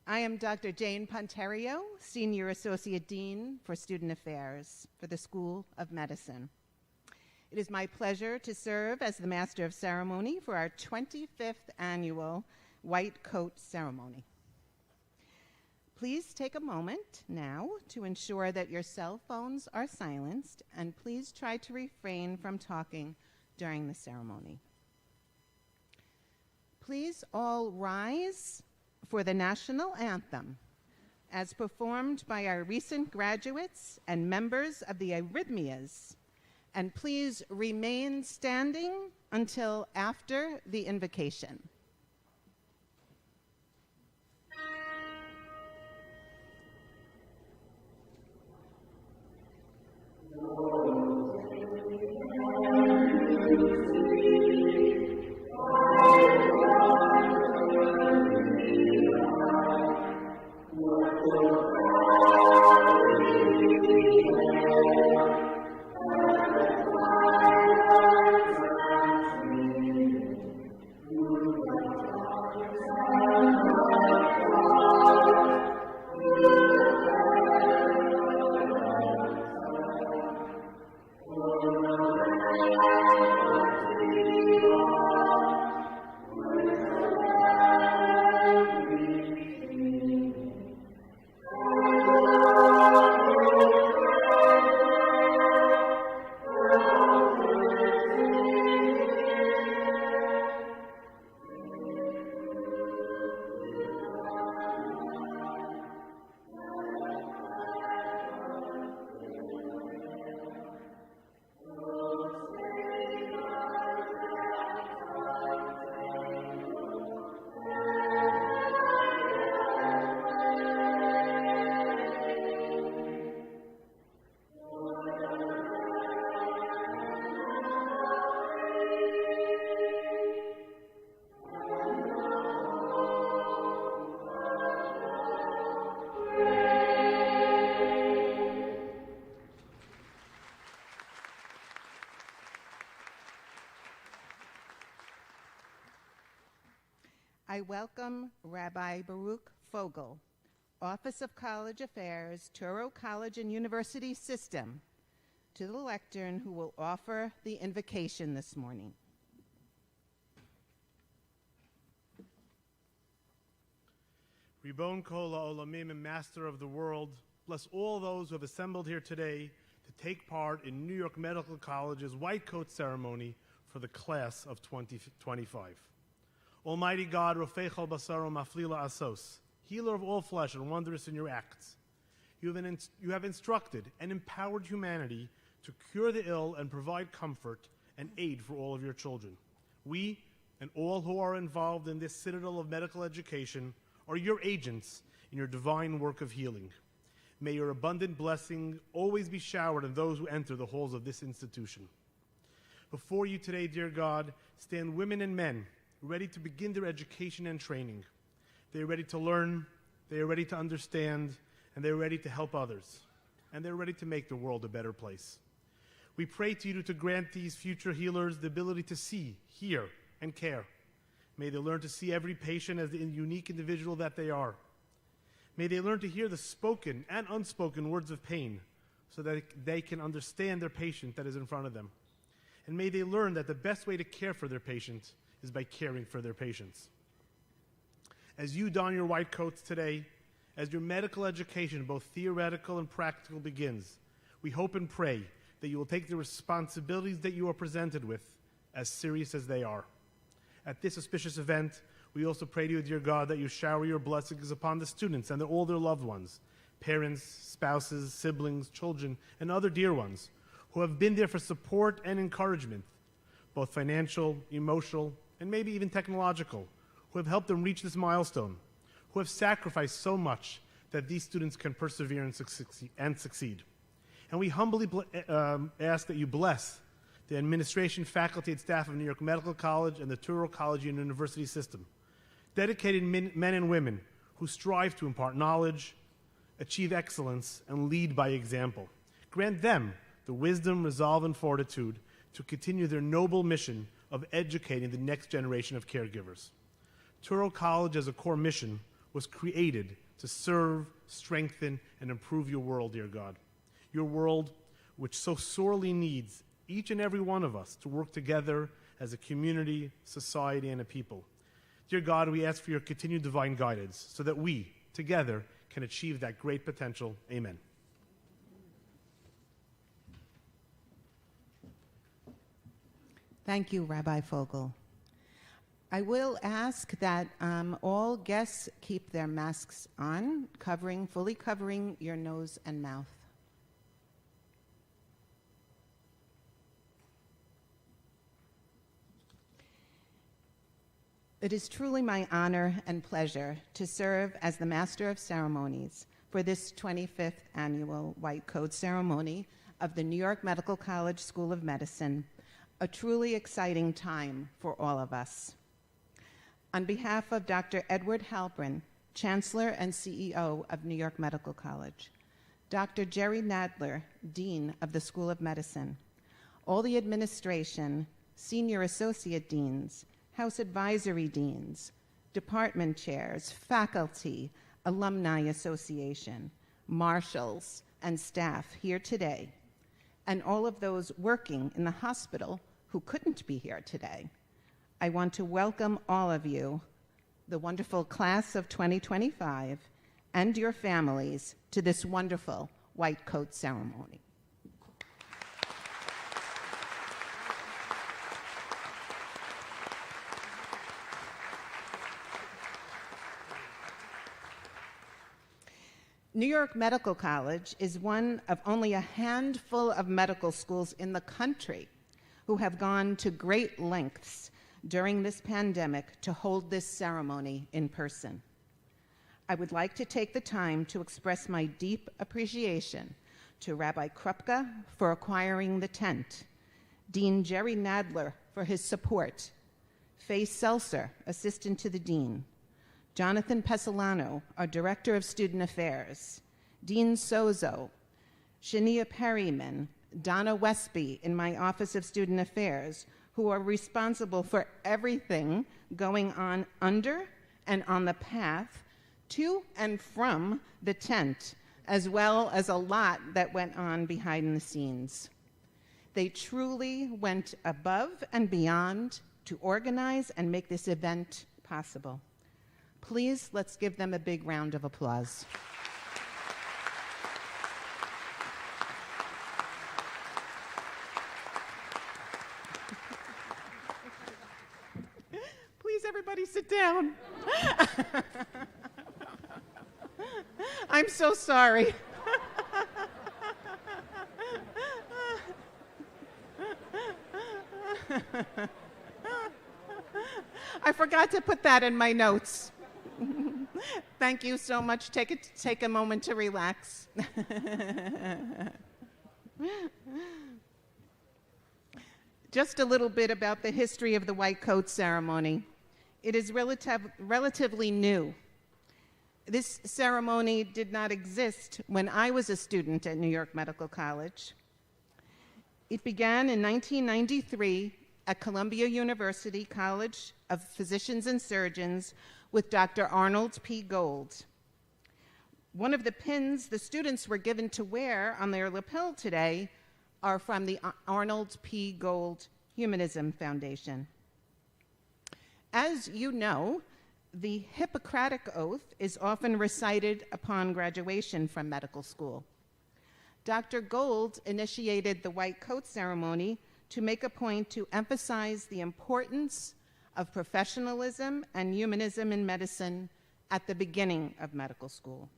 I am Dr. Jane Ponterio, Senior Associate Dean for Student Affairs for the School of Medicine. It is my pleasure to serve as the Master of Ceremony for our 25th annual White Coat Ceremony. Please take a moment now to ensure that your cell phones are silenced, and please try to refrain from talking during the ceremony. Please all rise for the national anthem as performed by our recent graduates and members of the Arrhythmias, and please remain standing until after the invocation. I welcome Rabbi Baruch Fogel, Office of College Affairs, Touro College and University System, to the lectern who will offer the invocation this morning. Ribon Kol HaOlamim, and Master of the world, bless all those who have assembled here today to take part in New York Medical College's White Coat Ceremony for the class of 2025. Almighty God, Rofei Chol Basaro Maflila Asos, healer of all flesh and wondrous in your acts, you have instructed and empowered humanity to cure the ill and provide comfort and aid for all of your children. We, and all who are involved in this citadel of medical education, are your agents in your divine work of healing. May your abundant blessing always be showered on those who enter the halls of this institution. Before you today, dear God, stand women and men ready to begin their education and training. They are ready to learn, they are ready to understand, and they are ready to help others. And they're ready to make the world a better place. We pray to you to grant these future healers the ability to see, hear, and care. May they learn to see every patient as the unique individual that they are. May they learn to hear the spoken and unspoken words of pain so that they can understand their patient that is in front of them. And may they learn that the best way to care for their patient is by caring for their patients. As you don your white coats today, as your medical education, both theoretical and practical, begins, we hope and pray that you will take the responsibilities that you are presented with as serious as they are. At this auspicious event, we also pray to you, dear God, that you shower your blessings upon the students and all their loved ones, parents, spouses, siblings, children, and other dear ones who have been there for support and encouragement, both financial, emotional, and maybe even technological, who have helped them reach this milestone, who have sacrificed so much that these students can persevere and succeed. And we humbly ask that you bless the administration, faculty, and staff of New York Medical College and the Touro College and University System, dedicated men and women who strive to impart knowledge, achieve excellence, and lead by example. Grant them the wisdom, resolve, and fortitude to continue their noble mission of educating the next generation of caregivers. Touro College, as a core mission, was created to serve, strengthen, and improve your world, dear God. Your world which so sorely needs each and every one of us to work together as a community, society, and a people. Dear God, we ask for your continued divine guidance so that we, together, can achieve that great potential. Amen. Thank you, Rabbi Fogel. I will ask that all guests keep their masks on, fully covering your nose and mouth. It is truly my honor and pleasure to serve as the Master of Ceremonies for this 25th annual White Coat Ceremony of the New York Medical College School of Medicine, a truly exciting time for all of us. On behalf of Dr. Edward Halpern, Chancellor and CEO of New York Medical College, Dr. Jerry Nadler, Dean of the School of Medicine, all the administration, senior associate deans, House advisory deans, department chairs, faculty, alumni association, marshals, and staff here today, and all of those working in the hospital who couldn't be here today, I want to welcome all of you, the wonderful class of 2025, and your families to this wonderful White Coat Ceremony. New York Medical College is one of only a handful of medical schools in the country who have gone to great lengths during this pandemic to hold this ceremony in person. I would like to take the time to express my deep appreciation to Rabbi Krupka for acquiring the tent, Dean Jerry Nadler for his support, Faye Seltzer, Assistant to the Dean, Jonathan Pesolano, our Director of Student Affairs, Dean Sozo, Shania Perryman, Donna Westby in my Office of Student Affairs, who are responsible for everything going on under and on the path to and from the tent, as well as a lot that went on behind the scenes. They truly went above and beyond to organize and make this event possible. Please, let's give them a big round of applause. Please, everybody sit down. I'm so sorry. I forgot to put that in my notes. Thank you so much. Take a moment to relax. Just a little bit about the history of the White Coat Ceremony. It is relatively new. This ceremony did not exist when I was a student at New York Medical College. It began in 1993 at Columbia University College of Physicians and Surgeons with Dr. Arnold P. Gold. One of the pins the students were given to wear on their lapel today are from the Arnold P. Gold Humanism Foundation. As you know, the Hippocratic Oath is often recited upon graduation from medical school. Dr. Gold initiated the White Coat Ceremony to make a point to emphasize the importance of professionalism and humanism in medicine at the beginning of medical school.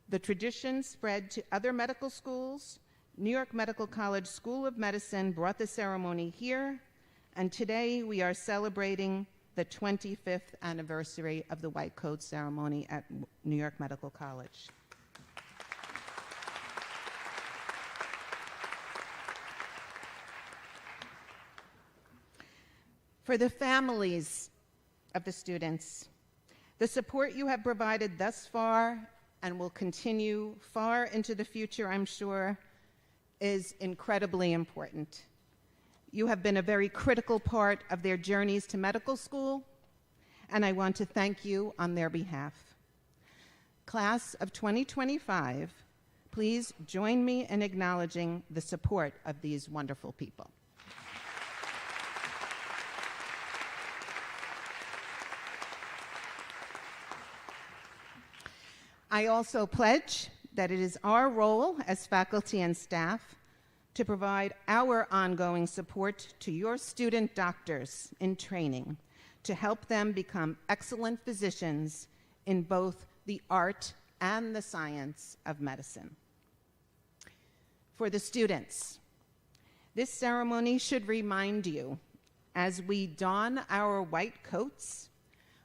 The tradition spread to other medical schools. New York Medical College School of Medicine brought the ceremony here, and today we are celebrating the 25th anniversary of the White Coat Ceremony at New York Medical College. For the families of the students, the support you have provided thus far and will continue far into the future, I'm sure, is incredibly important. You have been a very critical part of their journeys to medical school, and I want to thank you on their behalf. Class of 2025, please join me in acknowledging the support of these wonderful people. I also pledge that it is our role as faculty and staff to provide our ongoing support to your student doctors in training to help them become excellent physicians in both the art and the science of medicine. For the students, this ceremony should remind you, as we don our white coats,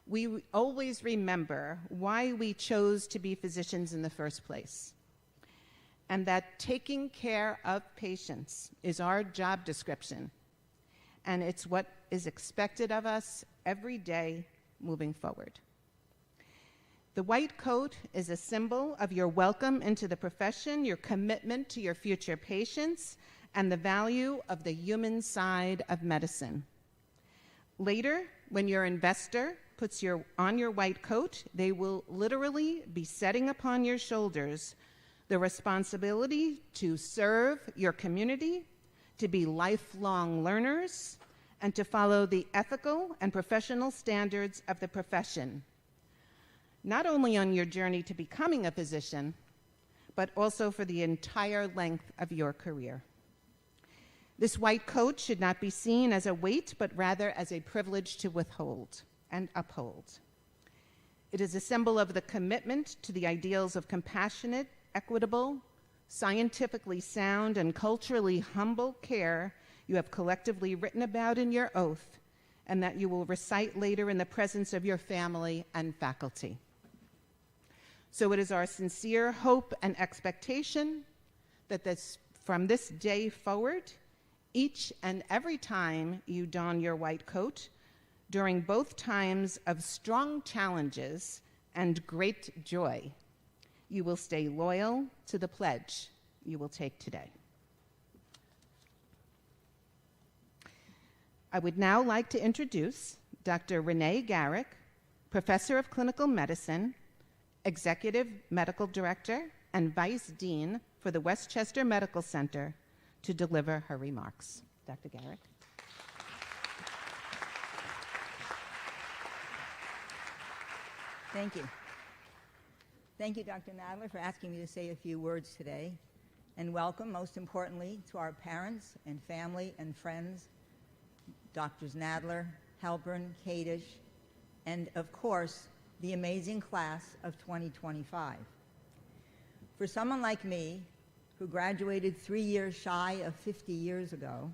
we always remember why we chose to be physicians in the first place, and that taking care of patients is our job description, and it's what is expected of us every day moving forward. The white coat is a symbol of your welcome into the profession, your commitment to your future patients, and the value of the human side of medicine. Later, when your investor puts on your white coat, they will literally be setting upon your shoulders the responsibility to serve your community, to be lifelong learners, and to follow the ethical and professional standards of the profession, not only on your journey to becoming a physician, but also for the entire length of your career. This white coat should not be seen as a weight, but rather as a privilege to withhold and uphold. It is a symbol of the commitment to the ideals of compassionate, equitable, scientifically sound, and culturally humble care you have collectively written about in your oath, and that you will recite later in the presence of your family and faculty. So it is our sincere hope and expectation that from this day forward, each and every time you don your white coat, during both times of strong challenges and great joy, you will stay loyal to the pledge you will take today. I would now like to introduce Dr. Renee Garrick, Professor of Clinical Medicine, Executive Medical Director, and Vice Dean for the Westchester Medical Center, to deliver her remarks. Dr. Garrick. Thank you. Thank you, Dr. Nadler, for asking me to say a few words today. And welcome, most importantly, to our parents and family and friends, Drs. Nadler, Halpern, Kadish, and of course, the amazing class of 2025. For someone like me, who graduated 3 years shy of 50 years ago,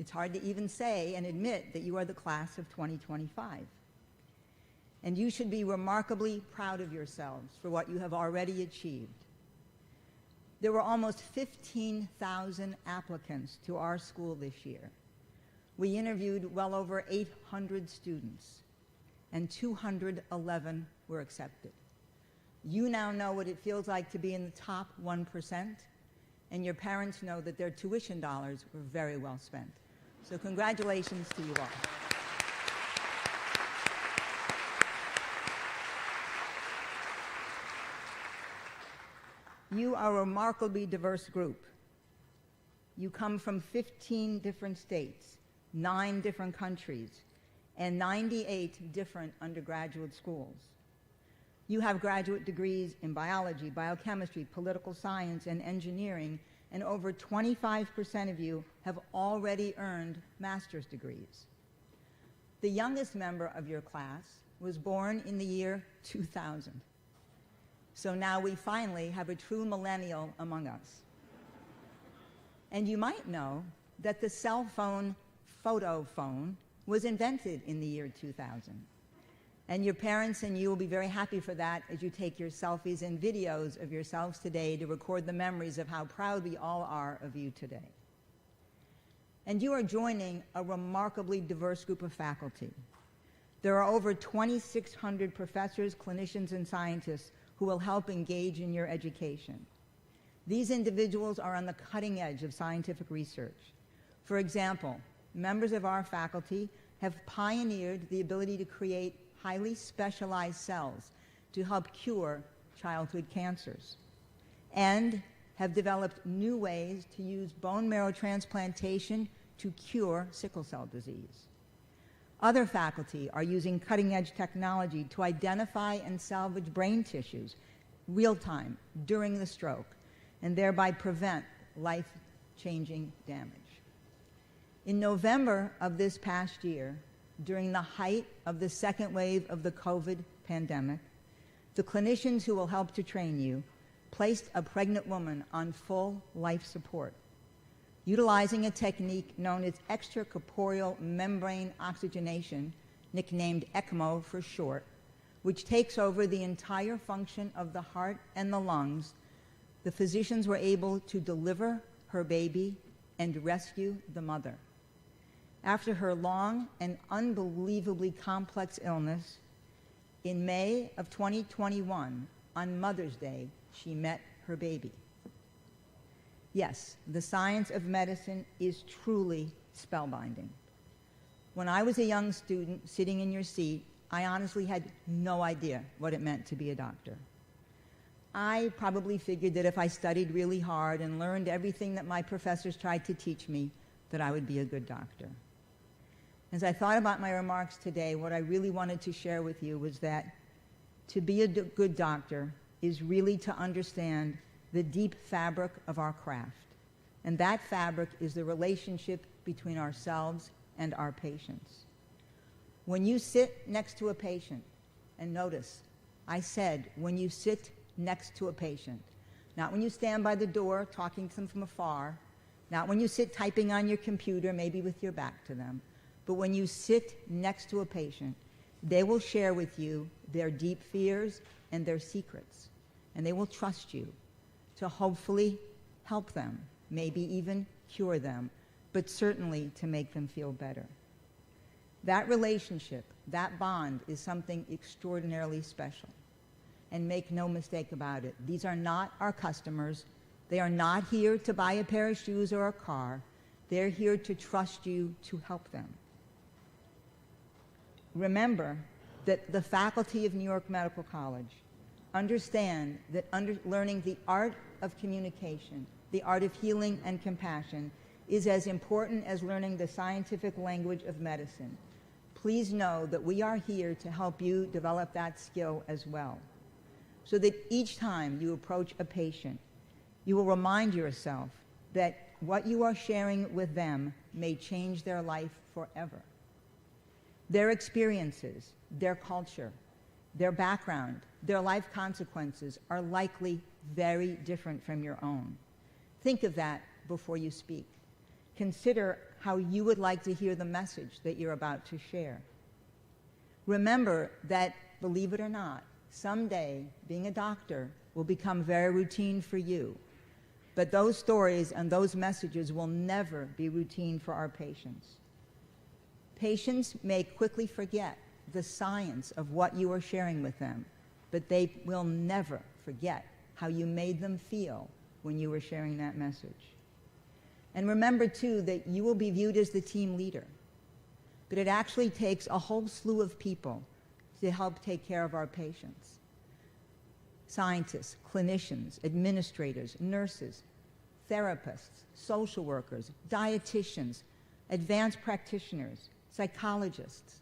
it's hard to even say and admit that you are the class of 2025. And you should be remarkably proud of yourselves for what you have already achieved. There were almost 15,000 applicants to our school this year. We interviewed well over 800 students, and 211 were accepted. You now know what it feels like to be in the top 1%, and your parents know that their tuition dollars were very well spent. So congratulations to you all. You are a remarkably diverse group. You come from 15 different states, 9 different countries, and 98 different undergraduate schools. You have graduate degrees in biology, biochemistry, political science, and engineering, and over 25% of you have already earned master's degrees. The youngest member of your class was born in the year 2000. So now we finally have a true millennial among us. And you might know that the cell phone photo phone was invented in the year 2000. And your parents and you will be very happy for that as you take your selfies and videos of yourselves today to record the memories of how proud we all are of you today. And you are joining a remarkably diverse group of faculty. There are over 2,600 professors, clinicians, and scientists who will help engage in your education. These individuals are on the cutting edge of scientific research. For example, members of our faculty have pioneered the ability to create highly specialized cells to help cure childhood cancers, and have developed new ways to use bone marrow transplantation to cure sickle cell disease. Other faculty are using cutting-edge technology to identify and salvage brain tissues real-time during the stroke, and thereby prevent life-changing damage. In November of this past year, during the height of the second wave of the COVID pandemic, the clinicians who will help to train you placed a pregnant woman on full life support, utilizing a technique known as extracorporeal membrane oxygenation, nicknamed ECMO for short, which takes over the entire function of the heart and the lungs. The physicians were able to deliver her baby and rescue the mother. After her long and unbelievably complex illness, in May of 2021, on Mother's Day, she met her baby. Yes, the science of medicine is truly spellbinding. When I was a young student sitting in your seat, I honestly had no idea what it meant to be a doctor. I probably figured that if I studied really hard and learned everything that my professors tried to teach me, that I would be a good doctor. As I thought about my remarks today, what I really wanted to share with you was that to be a good doctor is really to understand the deep fabric of our craft. And that fabric is the relationship between ourselves and our patients. When you sit next to a patient, and notice, I said when you sit next to a patient, not when you stand by the door talking to them from afar, not when you sit typing on your computer, maybe with your back to them, but when you sit next to a patient, they will share with you their deep fears and their secrets, and they will trust you to hopefully help them, maybe even cure them, but certainly to make them feel better. That relationship, that bond, is something extraordinarily special. And make no mistake about it, these are not our customers. They are not here to buy a pair of shoes or a car. They're here to trust you to help them. Remember that the faculty of New York Medical College understand that learning the art of communication, the art of healing and compassion, is as important as learning the scientific language of medicine. Please know that we are here to help you develop that skill as well, so that each time you approach a patient, you will remind yourself that what you are sharing with them may change their life forever. Their experiences, their culture, their background, their life consequences are likely very different from your own. Think of that before you speak. Consider how you would like to hear the message that you're about to share. Remember that, believe it or not, someday being a doctor will become very routine for you. But those stories and those messages will never be routine for our patients. Patients may quickly forget the science of what you are sharing with them, but they will never forget how you made them feel when you were sharing that message. And remember, too, that you will be viewed as the team leader, but it actually takes a whole slew of people to help take care of our patients. Scientists, clinicians, administrators, nurses, therapists, social workers, dietitians, advanced practitioners, psychologists.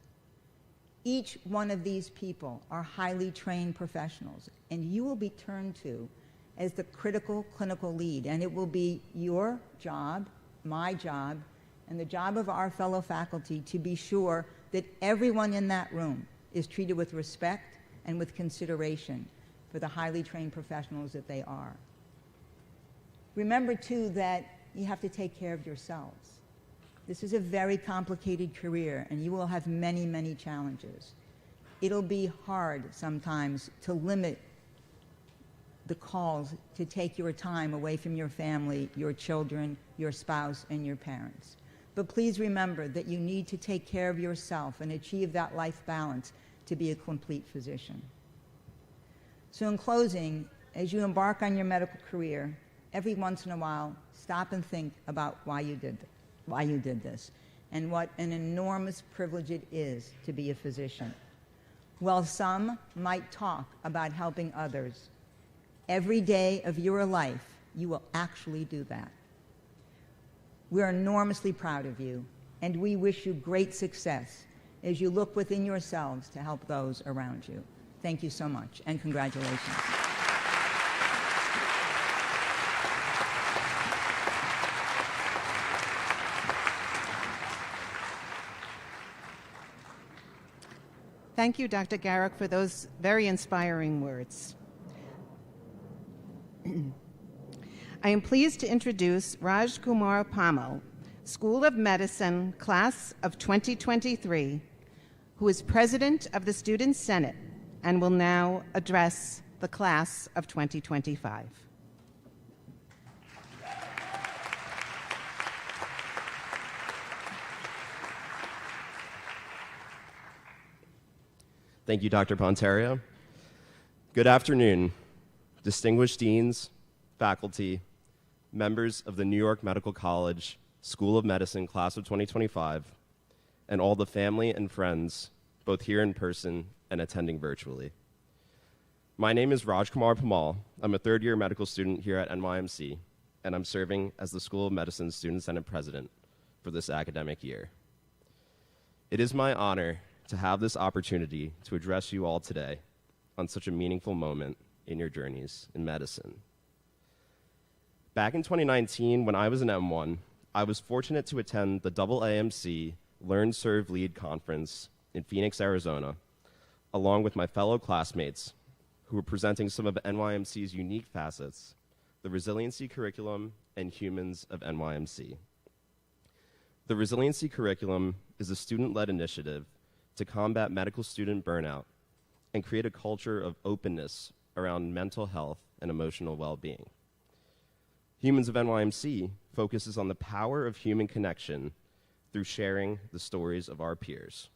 Each one of these people are highly trained professionals, and you will be turned to as the critical clinical lead, and it will be your job, my job, and the job of our fellow faculty to be sure that everyone in that room is treated with respect and with consideration for the highly trained professionals that they are. Remember, too, that you have to take care of yourselves. This is a very complicated career, and you will have many, many challenges. It'll be hard sometimes to limit the calls to take your time away from your family, your children, your spouse, and your parents. But please remember that you need to take care of yourself and achieve that life balance to be a complete physician. So in closing, as you embark on your medical career, every once in a while, stop and think about why you did this. and what an enormous privilege it is to be a physician. While some might talk about helping others, every day of your life, you will actually do that. We're enormously proud of you, and we wish you great success as you look within yourselves to help those around you. Thank you so much, and congratulations. Thank you, Dr. Garrick, for those very inspiring words. I am pleased to introduce Raj Kumar Pamal, School of Medicine, Class of 2023, who is President of the Student Senate and will now address the Class of 2025. Thank you, Dr. Ponterio. Good afternoon, distinguished deans, faculty, members of the New York Medical College School of Medicine Class of 2025, and all the family and friends, both here in person and attending virtually. My name is Raj Kumar Pamal. I'm a third-year medical student here at NYMC, and I'm serving as the School of Medicine Student Senate President for this academic year. It is my honor to have this opportunity to address you all today on such a meaningful moment in your journeys in medicine. Back in 2019, when I was an M1, I was fortunate to attend the AAMC Learn, Serve, Lead conference in Phoenix, Arizona, along with my fellow classmates who were presenting some of NYMC's unique facets, the resiliency curriculum and humans of NYMC. The resiliency curriculum is a student-led initiative to combat medical student burnout and create a culture of openness around mental health and emotional well-being. Humans of NYMC focuses on the power of human connection through sharing the stories of our peers.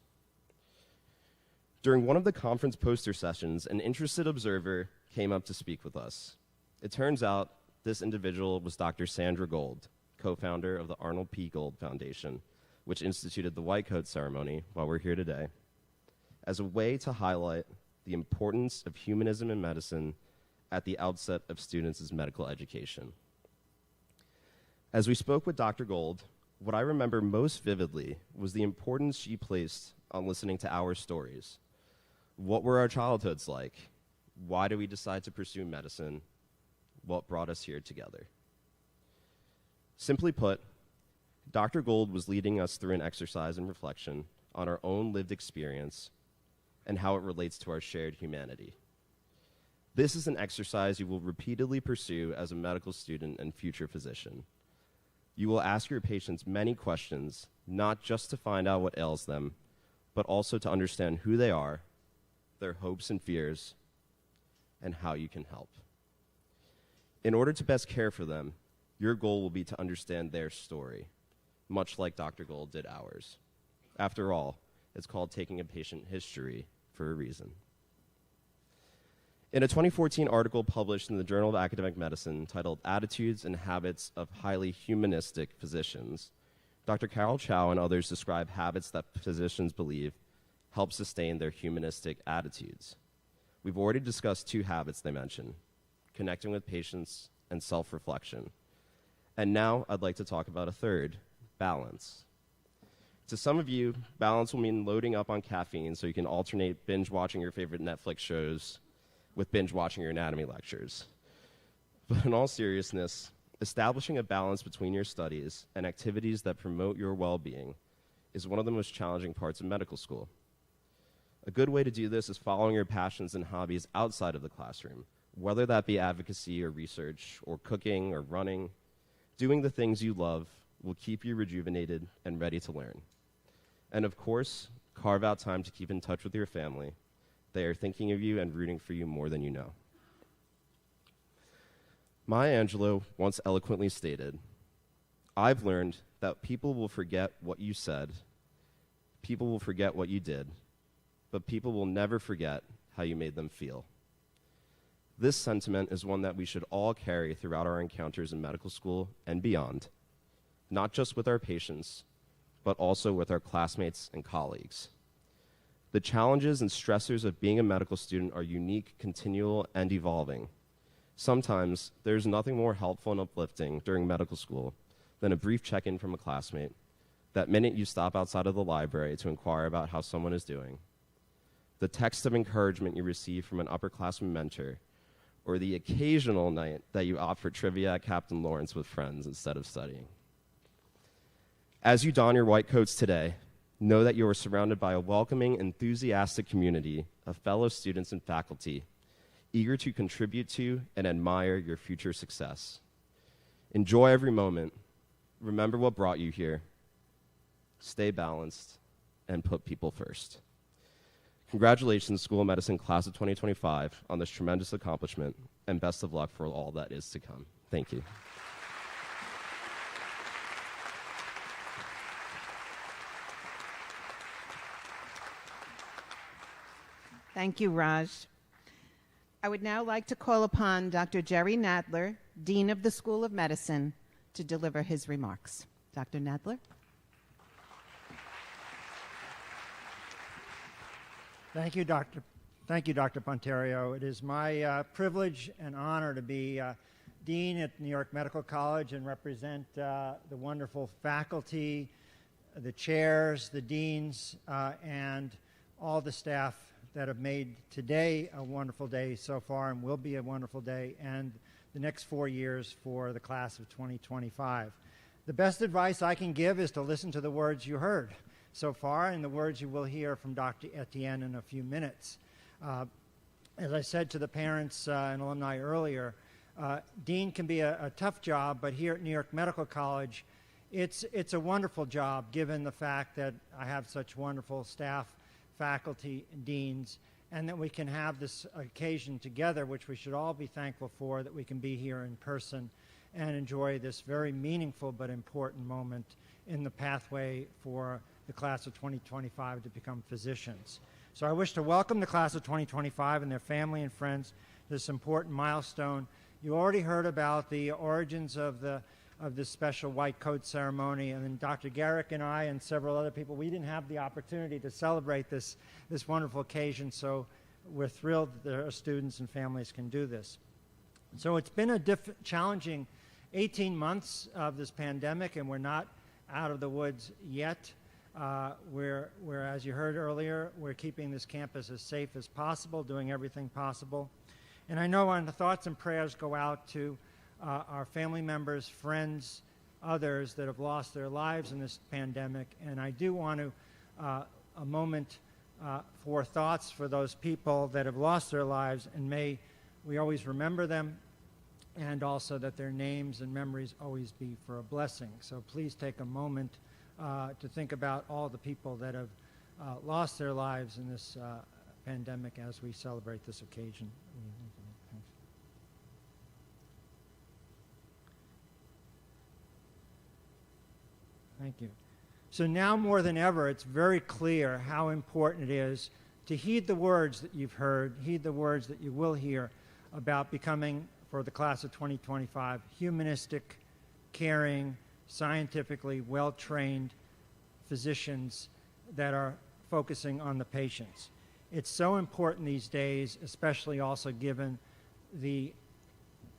During one of the conference poster sessions, an interested observer came up to speak with us. It turns out this individual was Dr. Sandra Gold, co-founder of the Arnold P. Gold Foundation, which instituted the white coat ceremony while we're here today, as a way to highlight the importance of humanism in medicine at the outset of students' medical education. As we spoke with Dr. Gold, what I remember most vividly was the importance she placed on listening to our stories. What were our childhoods like? Why did we decide to pursue medicine? What brought us here together? Simply put, Dr. Gold was leading us through an exercise in reflection on our own lived experience and how it relates to our shared humanity. This is an exercise you will repeatedly pursue as a medical student and future physician. You will ask your patients many questions, not just to find out what ails them, but also to understand who they are, their hopes and fears, and how you can help. In order to best care for them, your goal will be to understand their story, much like Dr. Gold did ours. After all, it's called taking a patient history for a reason. In a 2014 article published in the Journal of Academic Medicine titled Attitudes and Habits of Highly Humanistic Physicians, Dr. Carol Chow and others describe habits that physicians believe help sustain their humanistic attitudes. We've already discussed two habits they mention: connecting with patients and self-reflection. And now I'd like to talk about a third: balance. To some of you, balance will mean loading up on caffeine so you can alternate binge watching your favorite Netflix shows with binge watching your anatomy lectures. But in all seriousness, establishing a balance between your studies and activities that promote your well-being is one of the most challenging parts of medical school. A good way to do this is following your passions and hobbies outside of the classroom, whether that be advocacy or research or cooking or running. Doing the things you love will keep you rejuvenated and ready to learn. And of course, carve out time to keep in touch with your family. They are thinking of you and rooting for you more than you know. Maya Angelou once eloquently stated, "I've learned that people will forget what you said, people will forget what you did, but people will never forget how you made them feel." This sentiment is one that we should all carry throughout our encounters in medical school and beyond, not just with our patients, but also with our classmates and colleagues. The challenges and stressors of being a medical student are unique, continual, and evolving. Sometimes there's nothing more helpful and uplifting during medical school than a brief check-in from a classmate, that minute you stop outside of the library to inquire about how someone is doing, the text of encouragement you receive from an upperclassman mentor, or the occasional night that you opt for trivia at Captain Lawrence with friends instead of studying. As you don your white coats today, know that you are surrounded by a welcoming, enthusiastic community of fellow students and faculty, eager to contribute to and admire your future success. Enjoy every moment. Remember what brought you here. Stay balanced and put people first. Congratulations, School of Medicine Class of 2025, on this tremendous accomplishment, and best of luck for all that is to come. Thank you. Thank you, Raj. I would now like to call upon Dr. Jerry Nadler, Dean of the School of Medicine, to deliver his remarks. Dr. Nadler? Thank you, Dr. Ponterio. It is my privilege and honor to be Dean at New York Medical College and represent the wonderful faculty, the chairs, the deans, and all the staff that have made today a wonderful day so far and will be a wonderful day, and the next 4 years for the class of 2025. The best advice I can give is to listen to the words you heard so far and the words you will hear from Dr. Etienne in a few minutes. As I said to the parents and alumni earlier, Dean can be a tough job, but here at New York Medical College, it's a wonderful job given the fact that I have such wonderful staff, faculty, and deans, and that we can have this occasion together, which we should all be thankful for, that we can be here in person and enjoy this very meaningful but important moment in the pathway for the class of 2025 to become physicians. So I wish to welcome the class of 2025 and their family and friends to this important milestone. You already heard about the origins of this special white coat ceremony, and then Dr. Garrick and I and several other people, we didn't have the opportunity to celebrate this wonderful occasion, so we're thrilled that our students and families can do this. So it's been a challenging 18 months of this pandemic, and we're not out of the woods yet. We're, as you heard earlier, we're keeping this campus as safe as possible, doing everything possible. And I know the thoughts and prayers go out to our family members, friends, others that have lost their lives in this pandemic. And I do want to, a moment for thoughts for those people that have lost their lives, and may we always remember them, and also that their names and memories always be for a blessing. So please take a moment to think about all the people that have lost their lives in this pandemic as we celebrate this occasion. Thank you. So now more than ever, it's very clear how important it is to heed the words that you've heard, heed the words that you will hear about becoming, for the class of 2025, humanistic, caring, scientifically well-trained physicians that are focusing on the patients. It's so important these days, especially also given the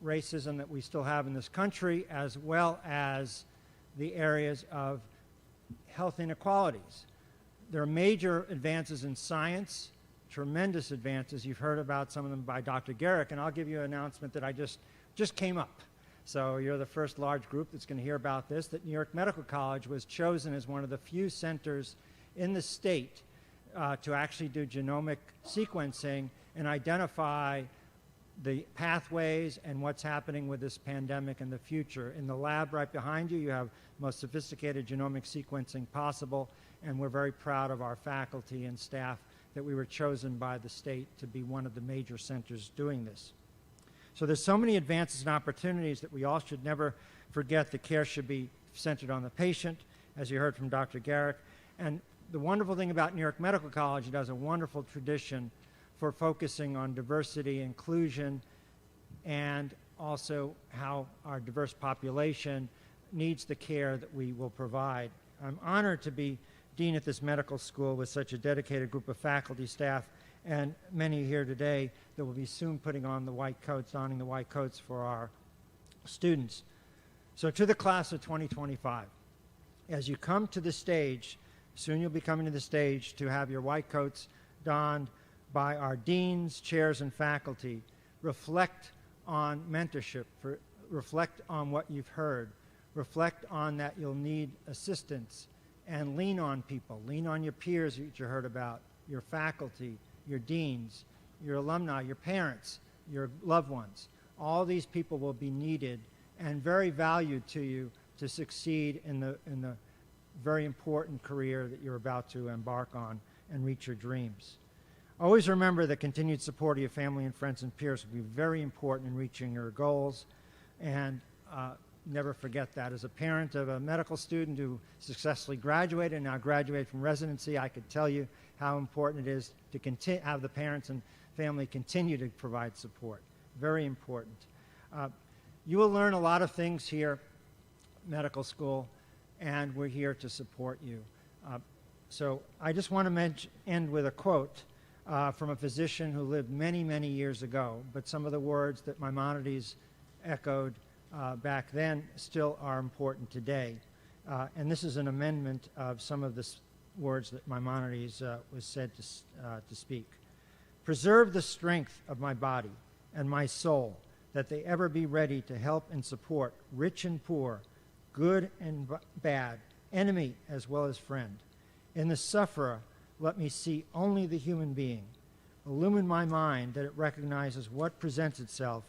racism that we still have in this country, as well as the areas of health inequalities. There are major advances in science, tremendous advances. You've heard about some of them by Dr. Garrick, and I'll give you an announcement that I just came up. So you're the first large group that's going to hear about this, that New York Medical College was chosen as one of the few centers in the state to actually do genomic sequencing and identify the pathways and what's happening with this pandemic in the future. In the lab right behind you, you have most sophisticated genomic sequencing possible, and we're very proud of our faculty and staff that we were chosen by the state to be one of the major centers doing this. So there's so many advances and opportunities that we all should never forget that care should be centered on the patient, as you heard from Dr. Garrick. And the wonderful thing about New York Medical College, it has a wonderful tradition for focusing on diversity, inclusion, and also how our diverse population needs the care that we will provide. I'm honored to be dean at this medical school with such a dedicated group of faculty, staff, and many here today that will be soon putting on the white coats, donning the white coats for our students. So to the class of 2025, as you come to the stage, soon you'll be coming to the stage to have your white coats donned by our deans, chairs, and faculty. Reflect on mentorship, reflect on what you've heard, reflect on that you'll need assistance, and lean on people. Lean on your peers that you heard about, your faculty, your deans, your alumni, your parents, your loved ones. All these people will be needed and very valued to you to succeed in the very important career that you're about to embark on and reach your dreams. Always remember that continued support of your family and friends and peers will be very important in reaching your goals, and never forget that. As a parent of a medical student who successfully graduated and now graduated from residency, I could tell you how important it is to have the parents and family continue to provide support. Very important. You will learn a lot of things here, medical school, and we're here to support you. So I just want to end with a quote from a physician who lived many, many years ago, but some of the words that Maimonides echoed back then still are important today. And this is an amendment of some of the words that Maimonides was said to speak. Preserve the strength of my body and my soul, that they ever be ready to help and support rich and poor, good and bad, enemy as well as friend. In the sufferer, let me see only the human being. Illumine my mind that it recognizes what presents itself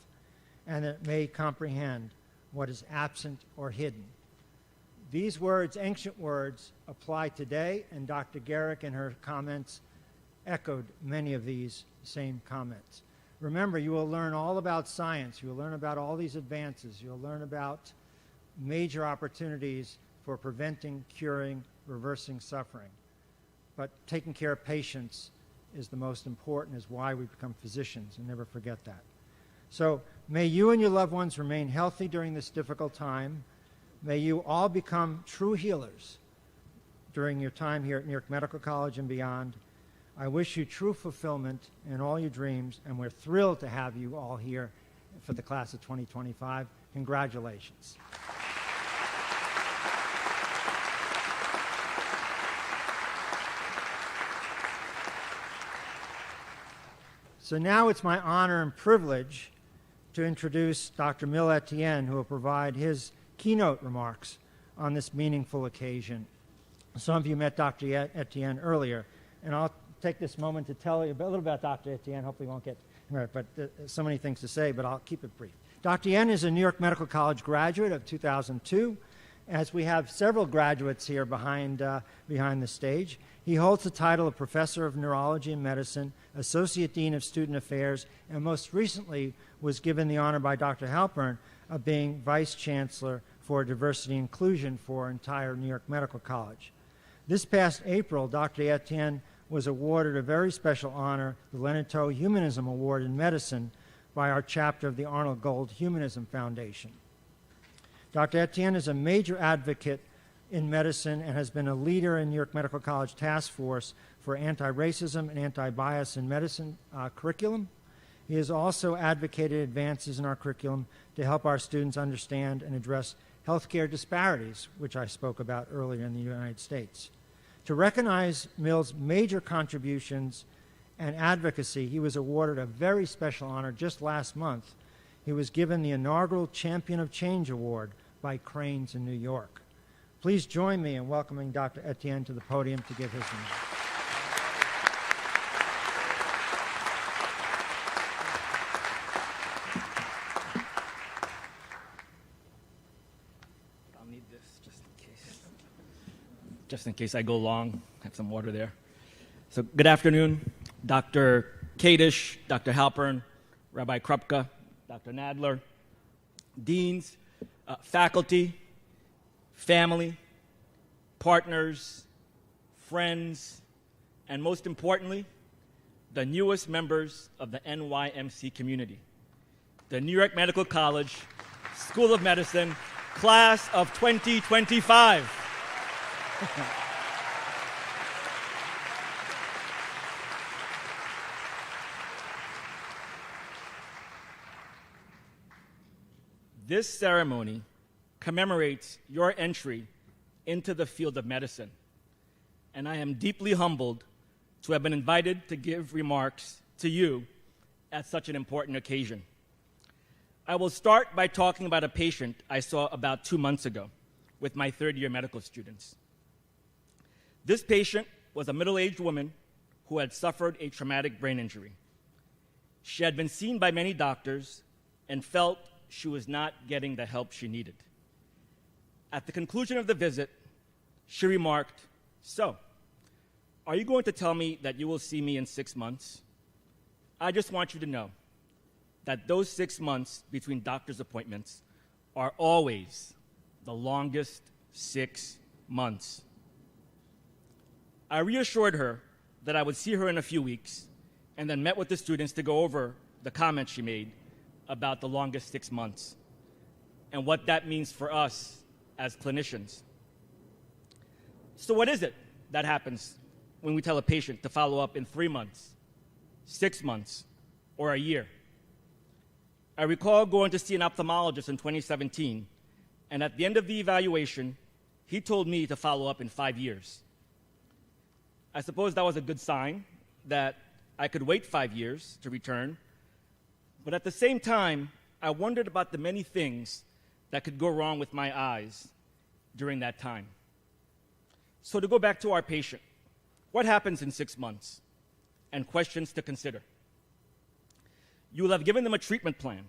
and that it may comprehend what is absent or hidden. These words, ancient words, apply today, and Dr. Garrick in her comments echoed many of these same comments. Remember, you will learn all about science. You will learn about all these advances. You'll learn about major opportunities for preventing, curing, reversing suffering. But taking care of patients is the most important, is why we become physicians, and never forget that. So may you and your loved ones remain healthy during this difficult time. May you all become true healers during your time here at New York Medical College and beyond. I wish you true fulfillment in all your dreams, and we're thrilled to have you all here for the class of 2025. Congratulations. So now it's my honor and privilege to introduce Dr. Mil Etienne, who will provide his keynote remarks on this meaningful occasion. Some of you met Dr. Etienne earlier, and I'll take this moment to tell you a little about Dr. Etienne. Hopefully you won't get hurt, but so many things to say, but I'll keep it brief. Dr. Etienne is a New York Medical College graduate of 2002, as we have several graduates here behind the stage. He holds the title of Professor of Neurology and Medicine, Associate Dean of Student Affairs, and most recently was given the honor by Dr. Halpern of being Vice Chancellor for Diversity and Inclusion for entire New York Medical College. This past April, Dr. Etienne was awarded a very special honor, the Leonard Toe Humanism Award in Medicine, by our chapter of the Arnold Gold Humanism Foundation. Dr. Etienne is a major advocate in medicine and has been a leader in New York Medical College Task Force for anti-racism and anti-bias in medicine curriculum. He has also advocated advances in our curriculum to help our students understand and address healthcare disparities, which I spoke about earlier in the United States. To recognize Mil's major contributions and advocacy, he was awarded a very special honor just last month. He was given the inaugural Champion of Change Award by Cranes in New York. Please join me in welcoming Dr. Etienne to the podium to give his remarks. I'll need this just in case I go long. Have some water there. So good afternoon, Dr. Kadish, Dr. Halpern, Rabbi Krupka, Dr. Nadler, deans, faculty, family, partners, friends, and most importantly, the newest members of the NYMC community, the New York Medical College School of Medicine, class of 2025. This ceremony commemorates your entry into the field of medicine, and I am deeply humbled to have been invited to give remarks to you at such an important occasion. I will start by talking about a patient I saw about 2 months ago with my third-year medical students. This patient was a middle-aged woman who had suffered a traumatic brain injury. She had been seen by many doctors and felt she was not getting the help she needed. At the conclusion of the visit, she remarked, "So, are you going to tell me that you will see me in 6 months? I just want you to know that those 6 months between doctor's appointments are always the longest 6 months." I reassured her that I would see her in a few weeks and then met with the students to go over the comments she made about the longest 6 months and what that means for us as clinicians. So what is it that happens when we tell a patient to follow up in 3 months, 6 months, or a year? I recall going to see an ophthalmologist in 2017, and at the end of the evaluation, he told me to follow up in 5 years. I suppose that was a good sign that I could wait 5 years to return, but at the same time, I wondered about the many things that could go wrong with my eyes during that time. So to go back to our patient, what happens in 6 months? And questions to consider. You will have given them a treatment plan.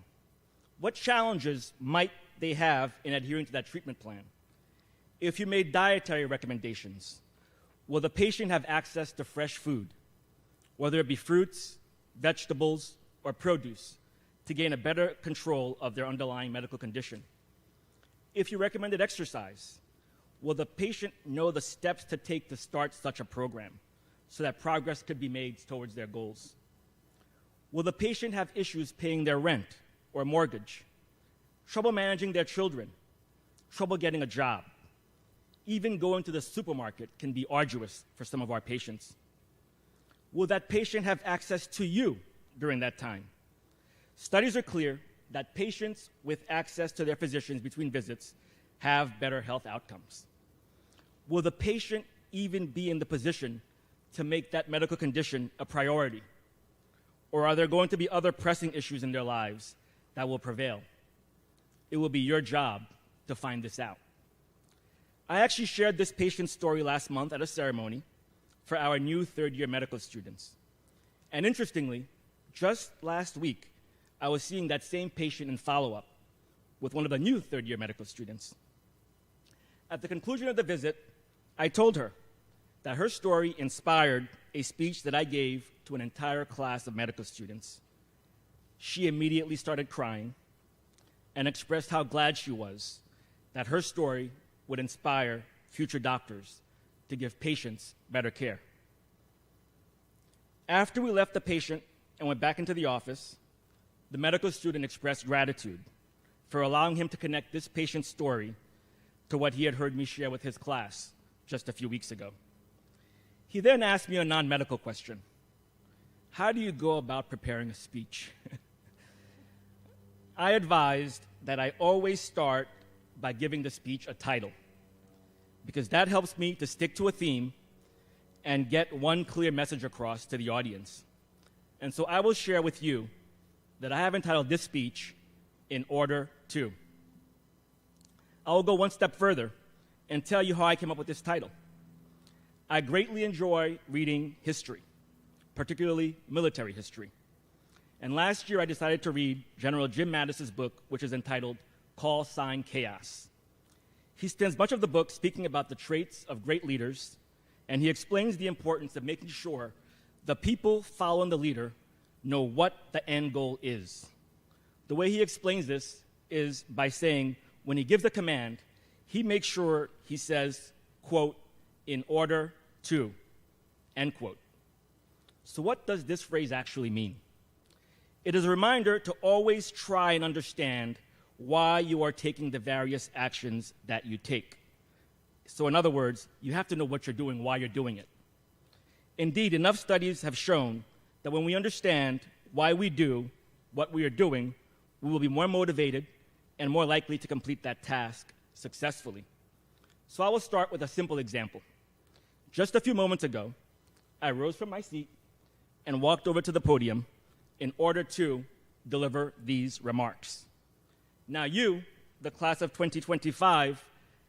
What challenges might they have in adhering to that treatment plan? If you made dietary recommendations, will the patient have access to fresh food, whether it be fruits, vegetables, or produce, to gain a better control of their underlying medical condition? If you recommended exercise, will the patient know the steps to take to start such a program so that progress could be made towards their goals? Will the patient have issues paying their rent or mortgage, trouble managing their children, trouble getting a job? Even going to the supermarket can be arduous for some of our patients. Will that patient have access to you during that time? Studies are clear that patients with access to their physicians between visits have better health outcomes. Will the patient even be in the position to make that medical condition a priority? Or are there going to be other pressing issues in their lives that will prevail? It will be your job to find this out. I actually shared this patient's story last month at a ceremony for our new third-year medical students. And interestingly, just last week, I was seeing that same patient in follow-up with one of the new third-year medical students. At the conclusion of the visit, I told her that her story inspired a speech that I gave to an entire class of medical students. She immediately started crying and expressed how glad she was that her story would inspire future doctors to give patients better care. After we left the patient and went back into the office, the medical student expressed gratitude for allowing him to connect this patient's story to what he had heard me share with his class just a few weeks ago. He then asked me a non-medical question. How do you go about preparing a speech? I advised that I always start by giving the speech a title, because that helps me to stick to a theme and get one clear message across to the audience. And so I will share with you that I have entitled this speech, "In Order To." I will go one step further and tell you how I came up with this title. I greatly enjoy reading history, particularly military history. And last year I decided to read General Jim Mattis's book, which is entitled Call Sign Chaos. He spends much of the book speaking about the traits of great leaders, and he explains the importance of making sure the people following the leader know what the end goal is. The way he explains this is by saying when he gives a command, he makes sure he says, quote, "in order to," end quote. So what does this phrase actually mean? It is a reminder to always try and understand why you are taking the various actions that you take. So in other words, you have to know what you're doing while you're doing it. Indeed, enough studies have shown that when we understand why we do what we are doing, we will be more motivated and more likely to complete that task successfully. So I will start with a simple example. Just a few moments ago, I rose from my seat and walked over to the podium in order to deliver these remarks. Now you, the class of 2025,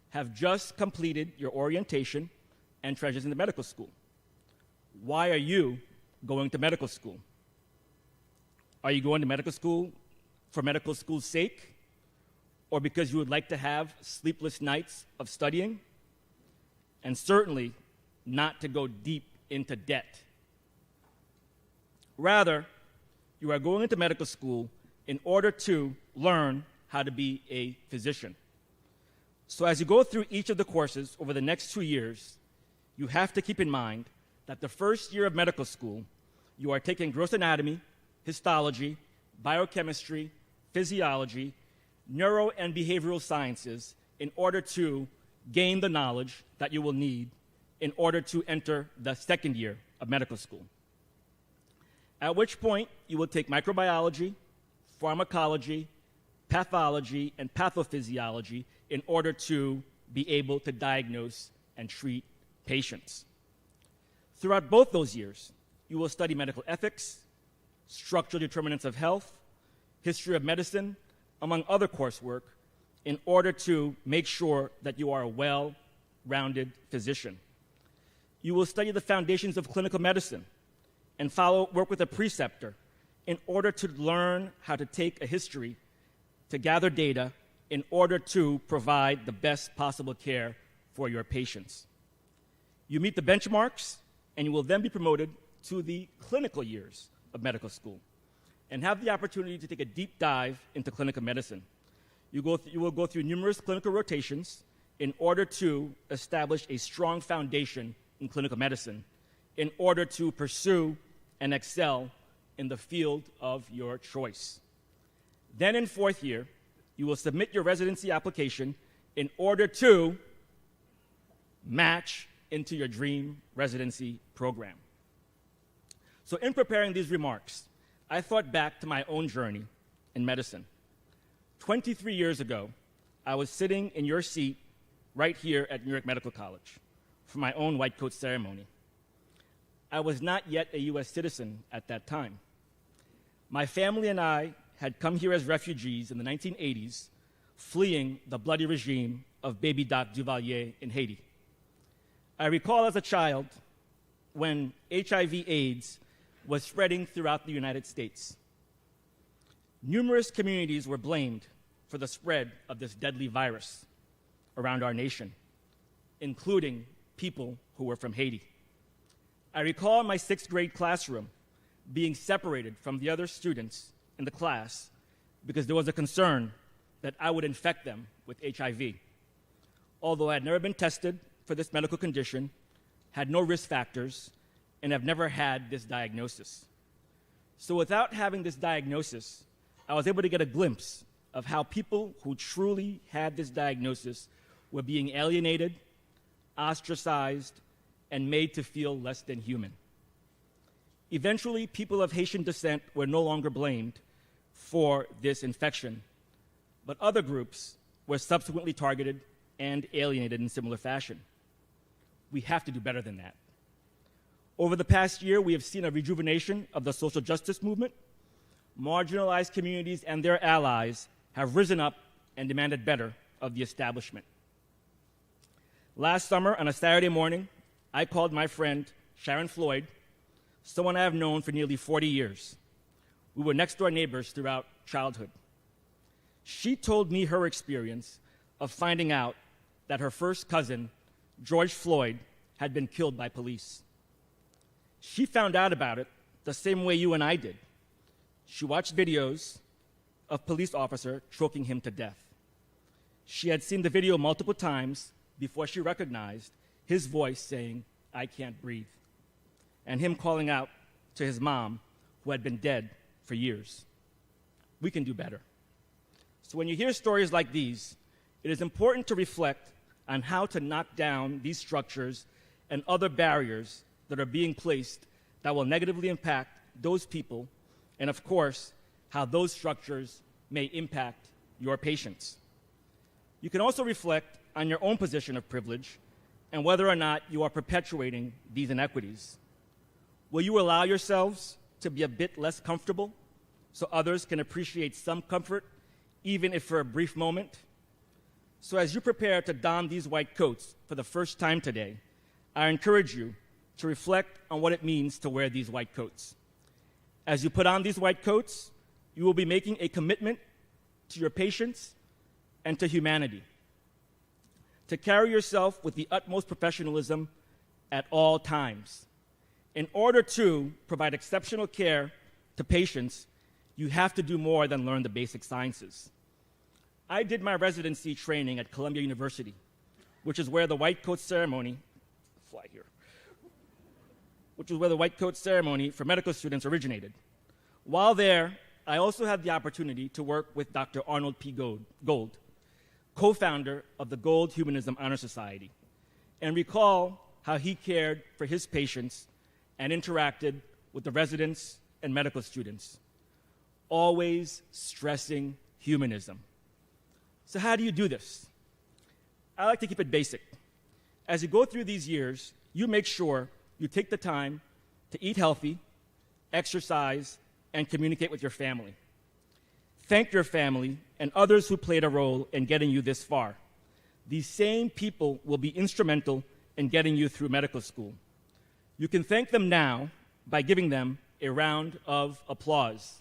have just completed your orientation and treasures in the medical school. Why are you going to medical school? Are you going to medical school for medical school's sake, or because you would like to have sleepless nights of studying? And certainly not to go deep into debt. Rather, you are going into medical school in order to learn how to be a physician. So as you go through each of the courses over the next 2 years, you have to keep in mind that the first year of medical school, you are taking gross anatomy, histology, biochemistry, physiology, neuro and behavioral sciences in order to gain the knowledge that you will need in order to enter the second year of medical school. At which point, you will take microbiology, pharmacology, pathology, and pathophysiology in order to be able to diagnose and treat patients. Throughout both those years, you will study medical ethics, structural determinants of health, history of medicine, among other coursework, in order to make sure that you are a well-rounded physician. You will study the foundations of clinical medicine and work with a preceptor in order to learn how to take a history, to gather data, in order to provide the best possible care for your patients. You meet the benchmarks, and you will then be promoted to the clinical years of medical school and have the opportunity to take a deep dive into clinical medicine. You will go through numerous clinical rotations in order to establish a strong foundation in clinical medicine in order to pursue and excel in the field of your choice. Then in fourth year, you will submit your residency application in order to match into your dream residency program. So in preparing these remarks, I thought back to my own journey in medicine. 23 years ago, I was sitting in your seat right here at New York Medical College for my own white coat ceremony. I was not yet a US citizen at that time. My family and I had come here as refugees in the 1980s, fleeing the bloody regime of Baby Doc Duvalier in Haiti. I recall as a child when HIV/AIDS was spreading throughout the United States. Numerous communities were blamed for the spread of this deadly virus around our nation, including people who were from Haiti. I recall my sixth grade classroom being separated from the other students in the class because there was a concern that I would infect them with HIV. Although I had never been tested for this medical condition, had no risk factors, and have never had this diagnosis. So without having this diagnosis, I was able to get a glimpse of how people who truly had this diagnosis were being alienated, ostracized, and made to feel less than human. Eventually, people of Haitian descent were no longer blamed for this infection, but other groups were subsequently targeted and alienated in similar fashion. We have to do better than that. Over the past year, we have seen a rejuvenation of the social justice movement. Marginalized communities and their allies have risen up and demanded better of the establishment. Last summer, on a Saturday morning, I called my friend Sharon Floyd, someone I have known for nearly 40 years. We were next-door neighbors throughout childhood. She told me her experience of finding out that her first cousin, George Floyd, had been killed by police. She found out about it the same way you and I did. She watched videos of police officer choking him to death. She had seen the video multiple times before she recognized his voice saying, "I can't breathe," and him calling out to his mom, who had been dead for years. We can do better. So when you hear stories like these, it is important to reflect on how to knock down these structures and other barriers that are being placed that will negatively impact those people, and of course, how those structures may impact your patients. You can also reflect on your own position of privilege and whether or not you are perpetuating these inequities. Will you allow yourselves to be a bit less comfortable so others can appreciate some comfort, even if for a brief moment? So as you prepare to don these white coats for the first time today, I encourage you to reflect on what it means to wear these white coats. As you put on these white coats, you will be making a commitment to your patients and to humanity, to carry yourself with the utmost professionalism at all times. In order to provide exceptional care to patients, you have to do more than learn the basic sciences. I did my residency training at Columbia University, which is where the white coat ceremony, where the white coat ceremony for medical students originated. While there, I also had the opportunity to work with Dr. Arnold P. Gold, co-founder of the Gold Humanism Honor Society, and recall how he cared for his patients and interacted with the residents and medical students, always stressing humanism. So how do you do this? I like to keep it basic. As you go through these years, you make sure you take the time to eat healthy, exercise, and communicate with your family. Thank your family and others who played a role in getting you this far. These same people will be instrumental in getting you through medical school. You can thank them now by giving them a round of applause.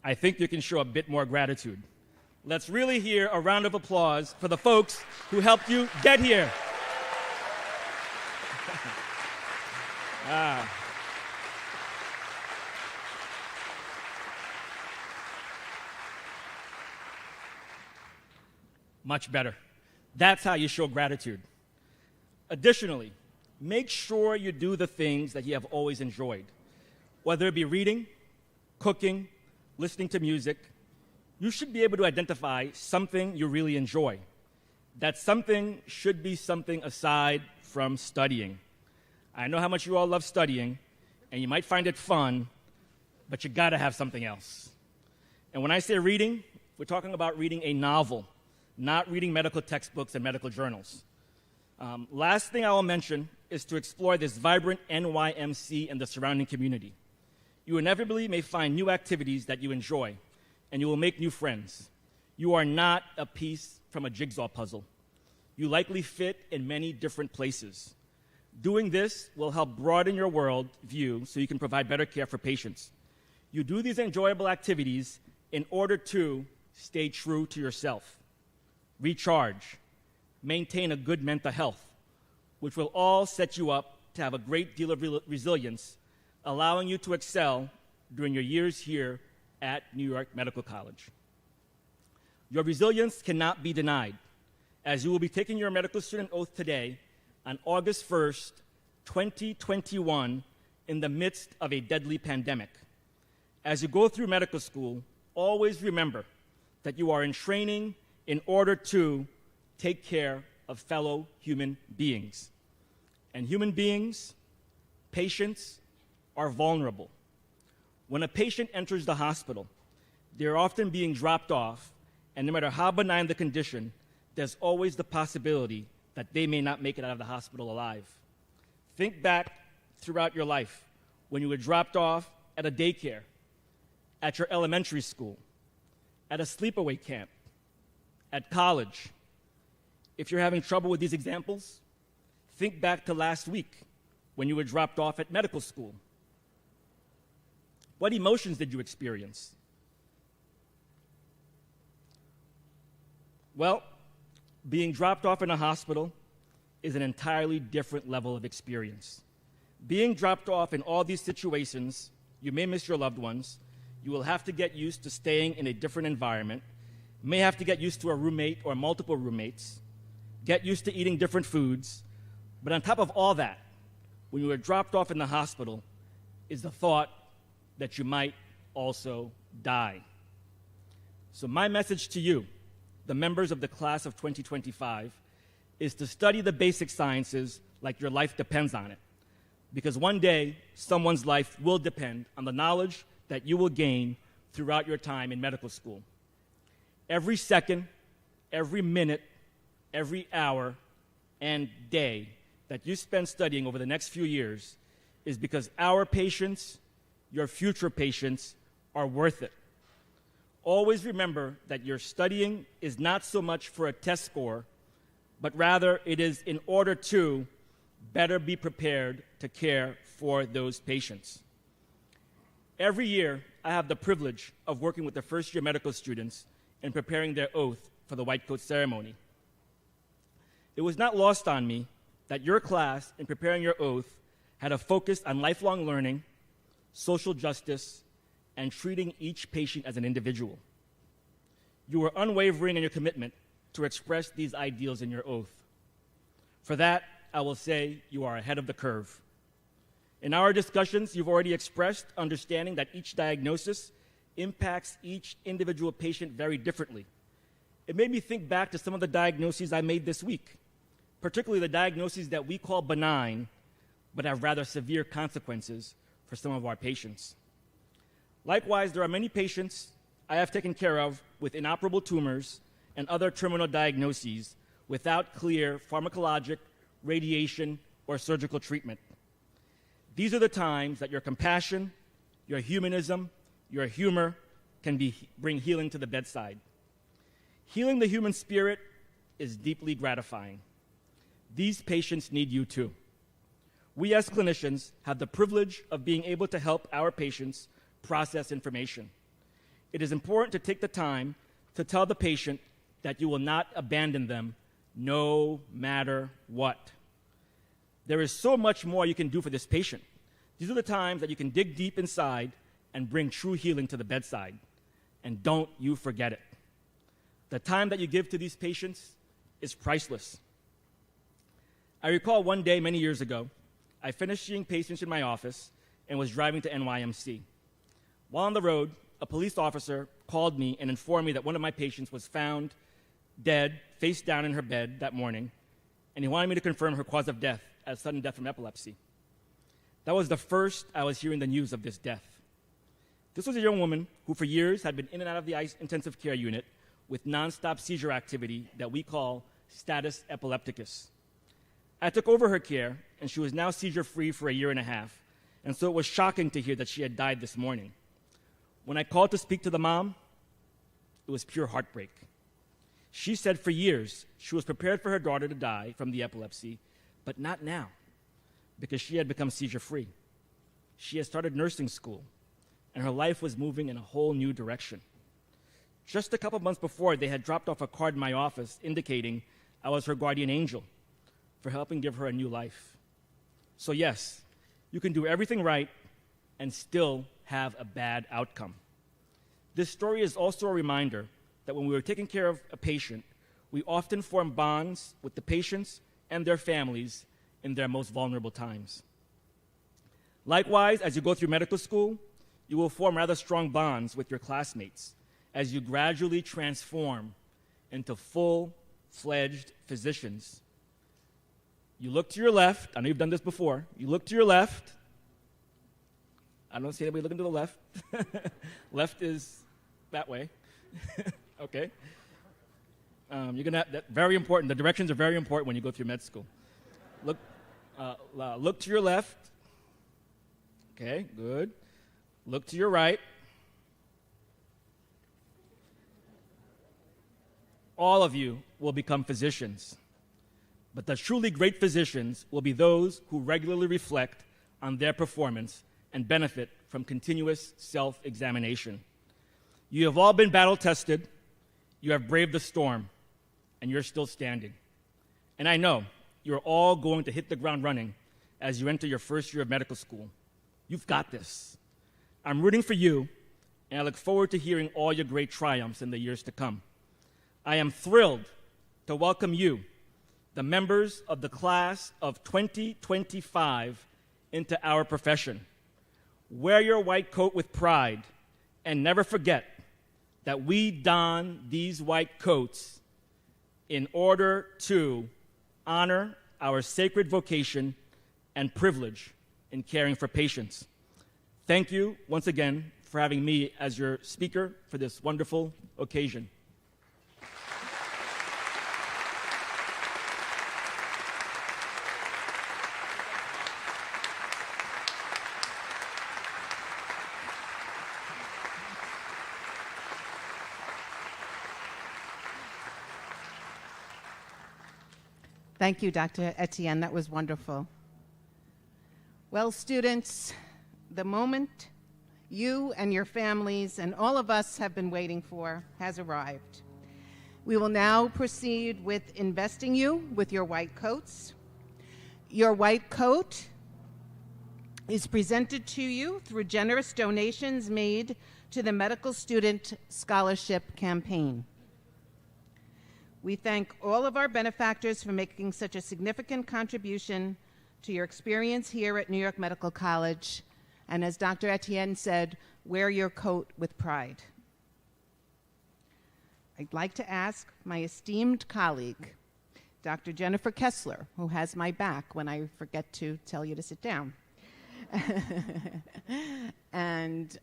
I think you can show a bit more gratitude. Let's really hear a round of applause for the folks who helped you get here. Much better. That's how you show gratitude. Additionally, make sure you do the things that you have always enjoyed, whether it be reading, cooking, listening to music. You should be able to identify something you really enjoy. That something should be something aside from studying. I know how much you all love studying, and you might find it fun, but you gotta have something else. And when I say reading, we're talking about reading a novel, not reading medical textbooks and medical journals. Last thing I will mention is to explore this vibrant NYMC and the surrounding community. You inevitably may find new activities that you enjoy, and you will make new friends. You are not a piece from a jigsaw puzzle. You likely fit in many different places. Doing this will help broaden your world view so you can provide better care for patients. You do these enjoyable activities in order to stay true to yourself, recharge, maintain a good mental health, which will all set you up to have a great deal of resilience, allowing you to excel during your years here at New York Medical College. Your resilience cannot be denied, as you will be taking your medical student oath today on August 1st, 2021, in the midst of a deadly pandemic. As you go through medical school, always remember that you are in training in order to take care of fellow human beings. And human beings, patients, are vulnerable. When a patient enters the hospital, they're often being dropped off, and no matter how benign the condition, there's always the possibility that they may not make it out of the hospital alive. Think back throughout your life when you were dropped off at a daycare, at your elementary school, at a sleepaway camp, at college. If you're having trouble with these examples, think back to last week when you were dropped off at medical school. What emotions did you experience? Well, being dropped off in a hospital is an entirely different level of experience. Being dropped off in all these situations, you may miss your loved ones. You will have to get used to staying in a different environment. You may have to get used to a roommate or multiple roommates, get used to eating different foods. But on top of all that, when you are dropped off in the hospital is the thought that you might also die. So my message to you, the members of the class of 2025, is to study the basic sciences like your life depends on it. Because one day, someone's life will depend on the knowledge that you will gain throughout your time in medical school. Every second, every minute, every hour, and day that you spend studying over the next few years is because our patients, your future patients, are worth it. Always remember that your studying is not so much for a test score, but rather it is in order to better be prepared to care for those patients. Every year, I have the privilege of working with the first-year medical students in preparing their oath for the white coat ceremony. It was not lost on me that your class, in preparing your oath, had a focus on lifelong learning, social justice, and treating each patient as an individual. You were unwavering in your commitment to express these ideals in your oath. For that, I will say you are ahead of the curve. In our discussions, you've already expressed understanding that each diagnosis impacts each individual patient very differently. It made me think back to some of the diagnoses I made this week, particularly the diagnoses that we call benign, but have rather severe consequences for some of our patients. Likewise, there are many patients I have taken care of with inoperable tumors and other terminal diagnoses without clear pharmacologic, radiation, or surgical treatment. These are the times that your compassion, your humanism, your humor can bring healing to the bedside. Healing the human spirit is deeply gratifying. These patients need you too. We as clinicians have the privilege of being able to help our patients process information. It is important to take the time to tell the patient that you will not abandon them no matter what. There is so much more you can do for this patient. These are the times that you can dig deep inside and bring true healing to the bedside. And don't you forget it. The time that you give to these patients is priceless. I recall one day many years ago, I finished seeing patients in my office and was driving to NYMC. While on the road, a police officer called me and informed me that one of my patients was found dead, face down in her bed that morning, and he wanted me to confirm her cause of death as sudden death from epilepsy. That was the first I was hearing the news of this death. This was a young woman who for years had been in and out of the intensive care unit with nonstop seizure activity that we call status epilepticus. I took over her care, and she was now seizure-free for a year and a half, and so it was shocking to hear that she had died this morning. When I called to speak to the mom, it was pure heartbreak. She said for years she was prepared for her daughter to die from the epilepsy, but not now, because she had become seizure-free. She had started nursing school, and her life was moving in a whole new direction. Just a couple months before, they had dropped off a card in my office indicating I was her guardian angel for helping give her a new life. So yes, you can do everything right and still have a bad outcome. This story is also a reminder that when we are taking care of a patient, we often form bonds with the patients and their families in their most vulnerable times. Likewise, as you go through medical school, you will form rather strong bonds with your classmates as you gradually transform into full-fledged physicians. You look to your left. I know you've done this before. You look to your left. I don't see anybody looking to the left. Left is that way. Okay. You're gonna. Very important. The directions are very important when you go through med school. Look to your left. Okay, good. Look to your right. All of you will become physicians. But the truly great physicians will be those who regularly reflect on their performance and benefit from continuous self-examination. You have all been battle-tested, you have braved the storm, and you're still standing. And I know you're all going to hit the ground running as you enter your first year of medical school. You've got this. I'm rooting for you, and I look forward to hearing all your great triumphs in the years to come. I am thrilled to welcome you, the members of the class of 2025, into our profession. Wear your white coat with pride, and never forget that we don these white coats in order to honor our sacred vocation and privilege in caring for patients. Thank you once again for having me as your speaker for this wonderful occasion. Thank you, Dr. Etienne. That was wonderful. Well, students, the moment you and your families and all of us have been waiting for has arrived. We will now proceed with investing you with your white coats. Your white coat is presented to you through generous donations made to the Medical Student Scholarship Campaign. We thank all of our benefactors for making such a significant contribution to your experience here at New York Medical College. And as Dr. Etienne said, wear your coat with pride. I'd like to ask my esteemed colleague, Dr. Jennifer Kessler, who has my back when I forget to tell you to sit down, and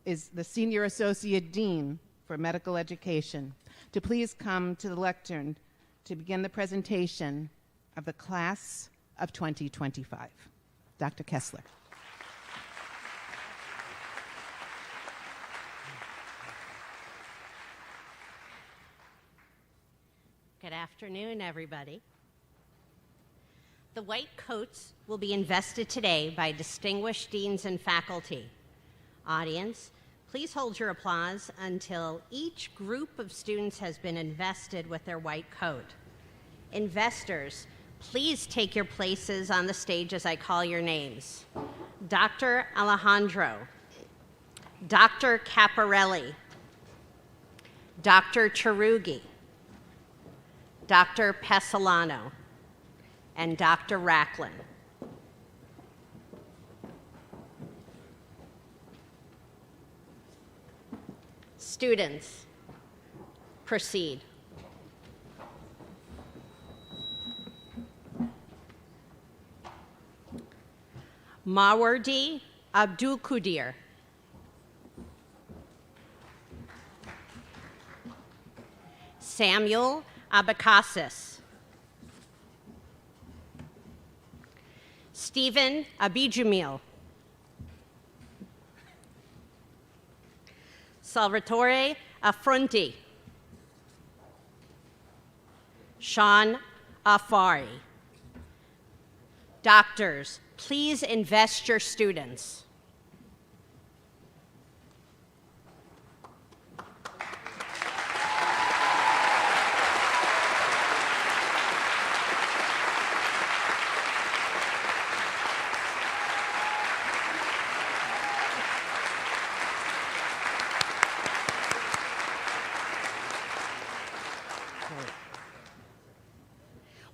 is the Senior Associate Dean for Medical Education, to please come to the lectern to begin the presentation of the class of 2025. Dr. Kessler. Good afternoon, everybody. The white coats will be invested today by distinguished deans and faculty. Audience, please hold your applause until each group of students has been invested with their white coat. Investors, please take your places on the stage as I call your names. Dr. Alejandro, Dr. Caparelli, Dr. Cherugi, Dr. Pesolano, and Dr. Racklin. Students, proceed. Mawardi Abdul Kudir. Samuel Abakasis. Stephen Abijamil. Salvatore Affronti. Sean Afari. Doctors, please invest your students.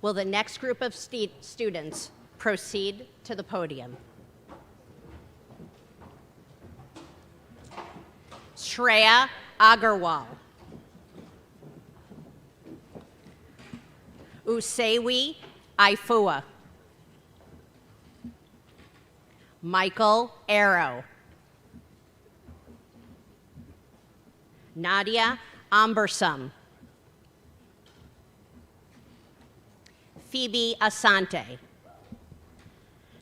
Will the next group of students proceed to the podium? Shreya Agarwal. Usewi Ifua. Michael Arrow. Nadia Ambersum. Phoebe Asante.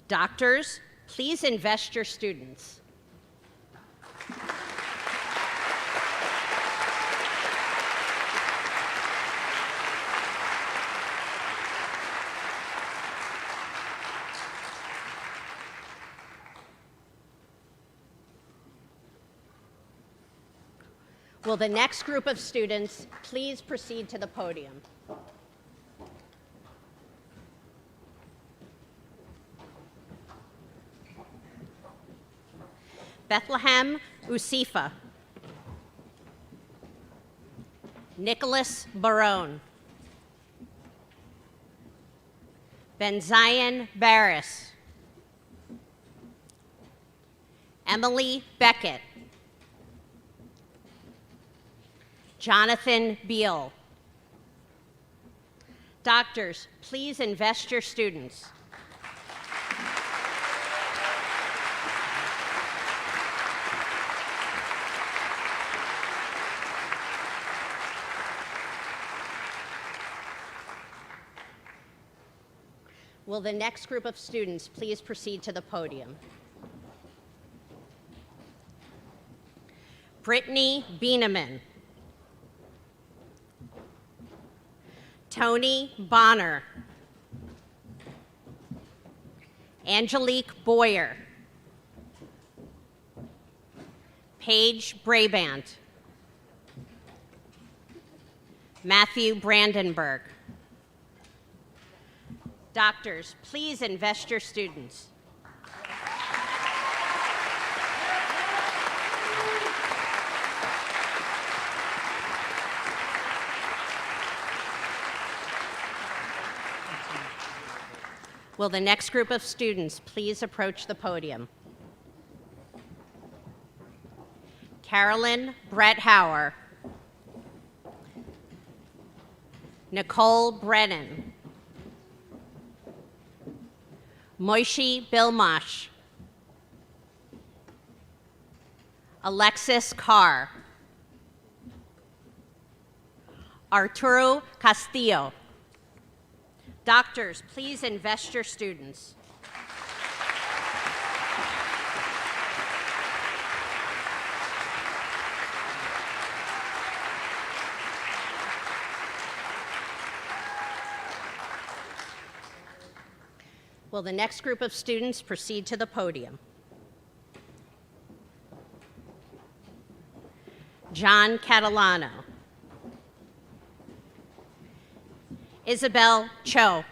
Doctors, please invest your students. Will the next group of students please proceed to the podium? Bethlehem Usifa. Nicholas Barone. Benzion Barris. Emily Beckett, Jonathan Beal. Doctors, please invest your students. Will the next group of students please proceed to the podium? Brittany Bieneman, Tony Bonner, Angelique Boyer, Paige Brabant, Matthew Brandenburg. Doctors, please invest your students. Will the next group of students please approach the podium? Carolyn Brett-Hauer, Nicole Brennan, Moishi Bilmash, Alexis Carr, Arturo Castillo. Doctors, please invest your students. Will the next group of students proceed to the podium? John Catalano, Isabel Cho,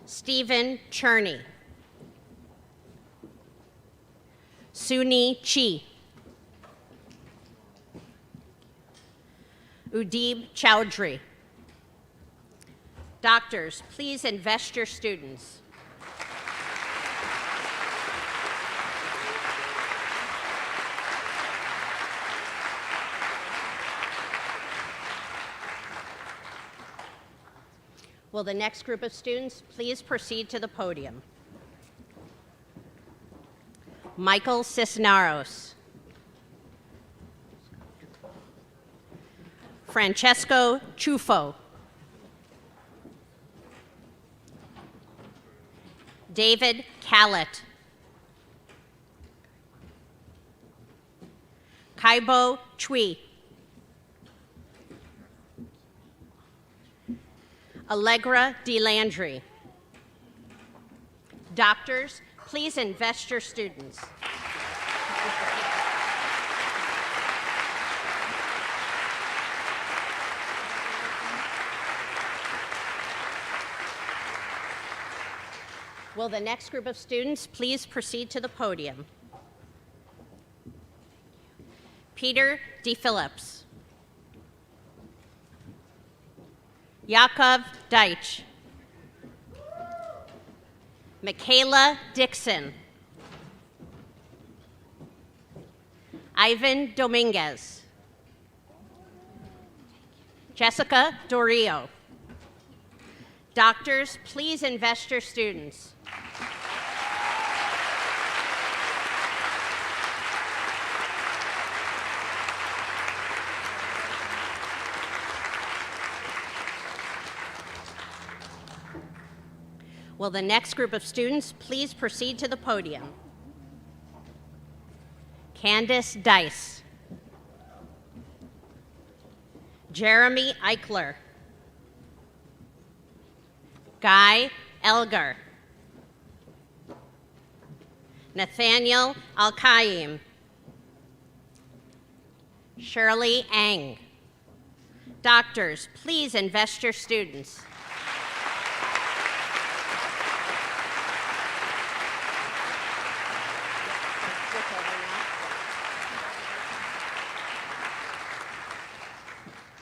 Stephen Cherney, Suni Chi, Udib Chowdhury. Doctors, please invest your students. Will the next group of students please proceed to the podium? Michael Cisneros, Francesco Chufo, David Callett, Kaibo Chui, Allegra DeLandry. Doctors, please invest your students. Will the next group of students please proceed to the podium? Peter DePhillips, Yakov Deitch, Michaela Dixon, Ivan Dominguez, Jessica Dorio. Doctors, please invest your students. Will the next group of students please proceed to the podium? Candace Dice, Jeremy Eichler, Guy Elgar, Nathaniel Al-Qaim, Shirley Ang. Doctors, please invest your students.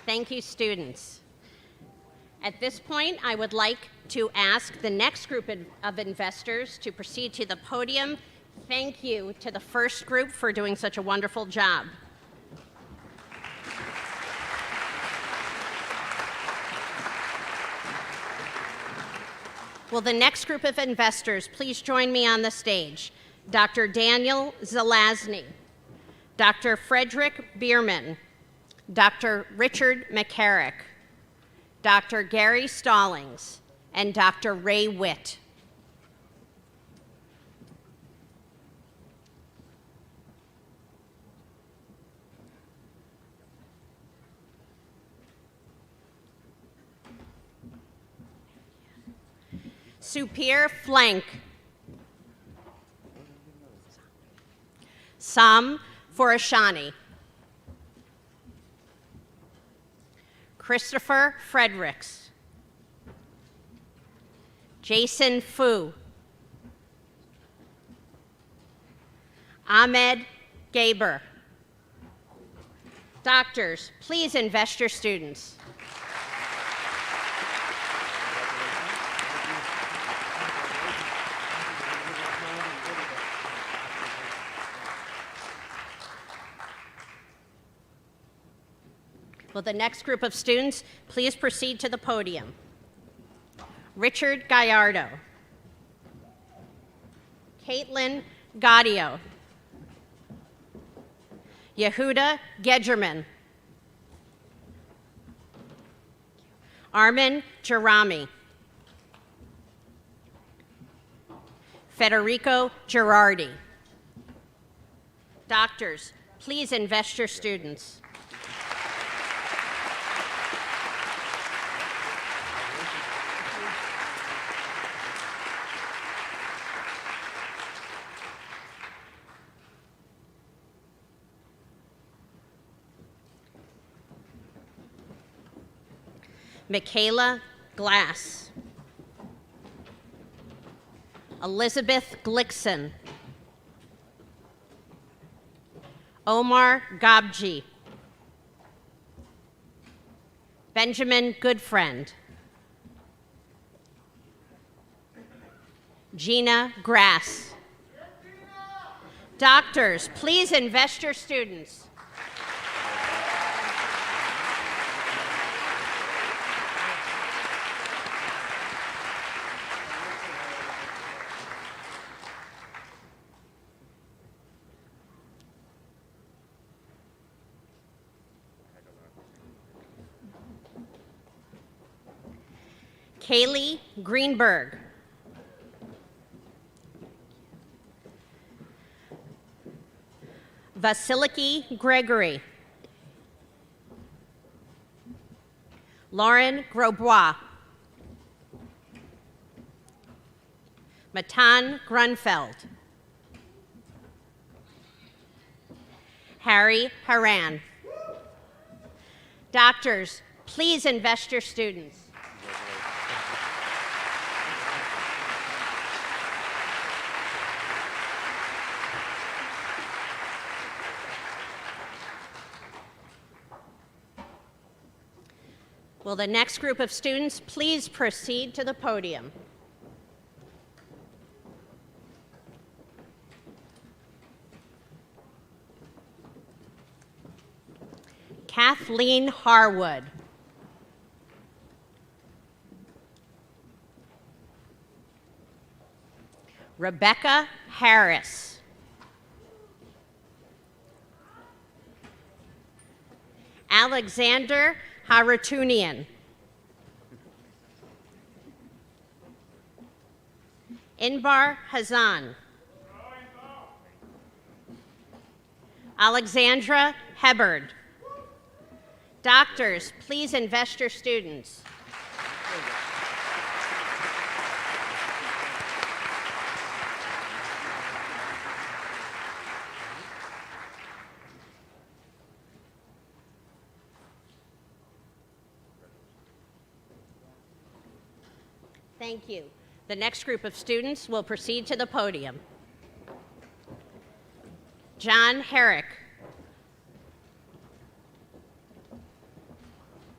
Thank you, students. At this point, I would like to ask the next group of investors to proceed to the podium. Thank you to the first group for doing such a wonderful job. Will the next group of investors please join me on the stage? Dr. Daniel Zelazny, Dr. Frederick Bierman, Dr. Richard McCarrick, Dr. Gary Stallings, and Dr. Ray Witt. Supir Flank, Sam Forashani, Christopher Fredericks, Jason Fu, Ahmed Gaber. Doctors, please invest your students. Will the next group of students please proceed to the podium? Richard Gallardo, Caitlin Gaudio, Yehuda Gedgerman, Armin Jarami, Federico Girardi. Doctors, please invest your students. Michaela Glass, Elizabeth Glickson, Omar Gabji, Benjamin Goodfriend, Gina Grass. Doctors, please invest your students. Kaylee Greenberg, Vasiliki Gregory, Lauren Grosbois, Matan Grunfeld, Harry Haran. Doctors, please invest your students. Will the next group of students please proceed to the podium? Kathleen Harwood, Rebecca Harris, Alexander Haratunian, Inbar Hazan, Alexandra Hebard. Doctors, please invest your students. Thank you. The next group of students will proceed to the podium. John Herrick,